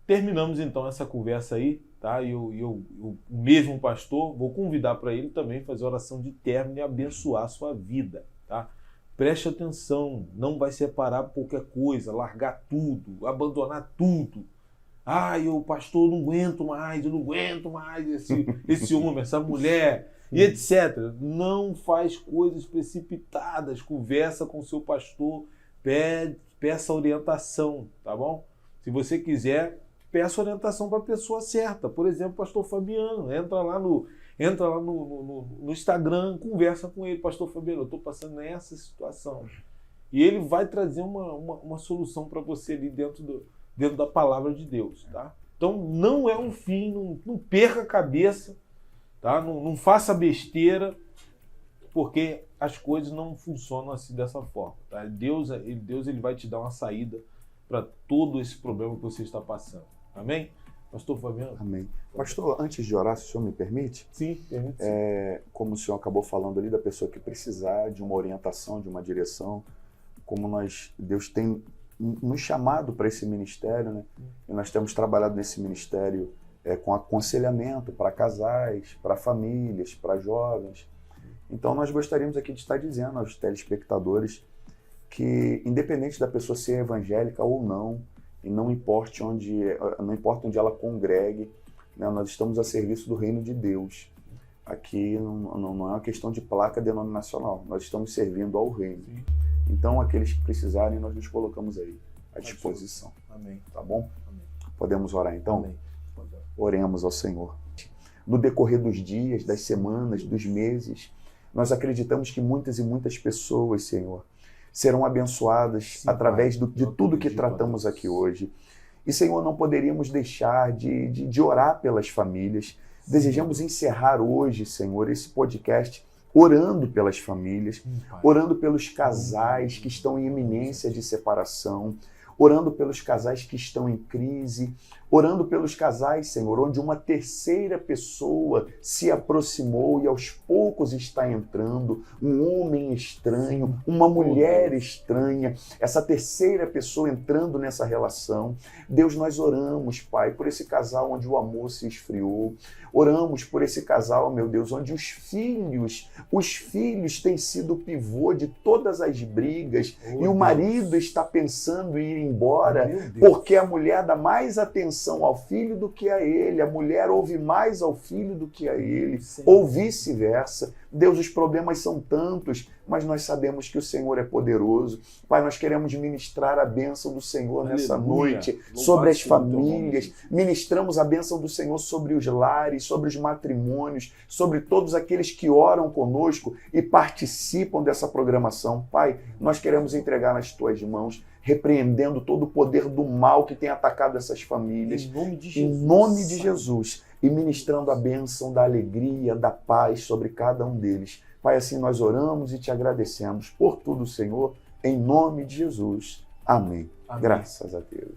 terminamos então essa conversa aí, tá? E o mesmo pastor, vou convidar para ele também fazer oração de término e abençoar a sua vida, tá? Preste atenção, não vai separar por qualquer coisa, largar tudo, abandonar tudo. Eu, pastor, eu não aguento mais esse homem, essa mulher, e etc. Não faz coisas precipitadas, conversa com o seu pastor, peça orientação, tá bom? Se você quiser, peça orientação para a pessoa certa. Por exemplo, pastor Fabiano, entra lá no Instagram, conversa com ele, pastor Fabiano, eu estou passando nessa situação. E ele vai trazer uma solução para você ali dentro da palavra de Deus, tá? Então não é um fim, não perca a cabeça, tá? Não faça besteira, porque as coisas não funcionam assim dessa forma, tá? Deus ele vai te dar uma saída para todo esse problema que você está passando. Amém? Pastor Fabiano? Amém. Pastor, antes de orar, se o senhor me permite? Sim, permite sim. Como o senhor acabou falando ali da pessoa que precisar de uma orientação, de uma direção, como Deus tem nos chamado para esse ministério, né? E nós temos trabalhado nesse ministério com aconselhamento para casais, para famílias, para jovens. Então nós gostaríamos aqui de estar dizendo aos telespectadores que, independente da pessoa ser evangélica ou não, e não importa onde ela congregue, né, nós estamos a serviço do reino de Deus. Aqui não é uma questão de placa denominacional, nós estamos servindo ao reino. Sim. Então, aqueles que precisarem, nós nos colocamos aí à disposição. Amém. Tá bom? Amém. Podemos orar então? Amém. Oremos ao Senhor. No decorrer dos dias, das semanas, dos meses, nós acreditamos que muitas e muitas pessoas, Senhor, serão abençoadas através de tudo que tratamos aqui hoje. E, Senhor, não poderíamos deixar de orar pelas famílias. Desejamos encerrar hoje, Senhor, esse podcast orando pelas famílias, orando pelos casais que estão em iminência de separação, orando pelos casais que estão em crise, orando pelos casais, Senhor, onde uma terceira pessoa se aproximou e aos poucos está entrando, um homem estranho, uma mulher estranha, essa terceira pessoa entrando nessa relação. Deus, nós oramos, Pai, por esse casal onde o amor se esfriou, oramos por esse casal, meu Deus, onde os filhos têm sido o pivô de todas as brigas, e o marido está pensando em ir embora, porque a mulher dá mais atenção ao filho do que a ele, a mulher ouve mais ao filho do que a ele, ou vice-versa. Deus, os problemas são tantos, mas nós sabemos que o Senhor é poderoso. Pai, nós queremos ministrar a bênção do Senhor nessa noite sobre as famílias. Ministramos a bênção do Senhor sobre os lares, sobre os matrimônios, sobre todos aqueles que oram conosco e participam dessa programação. Pai, nós queremos entregar nas tuas mãos, repreendendo todo o poder do mal que tem atacado essas famílias. Em nome de Jesus. E ministrando a bênção da alegria, da paz sobre cada um deles. Pai, assim nós oramos e te agradecemos por tudo, Senhor, em nome de Jesus. Amém. Graças a Deus.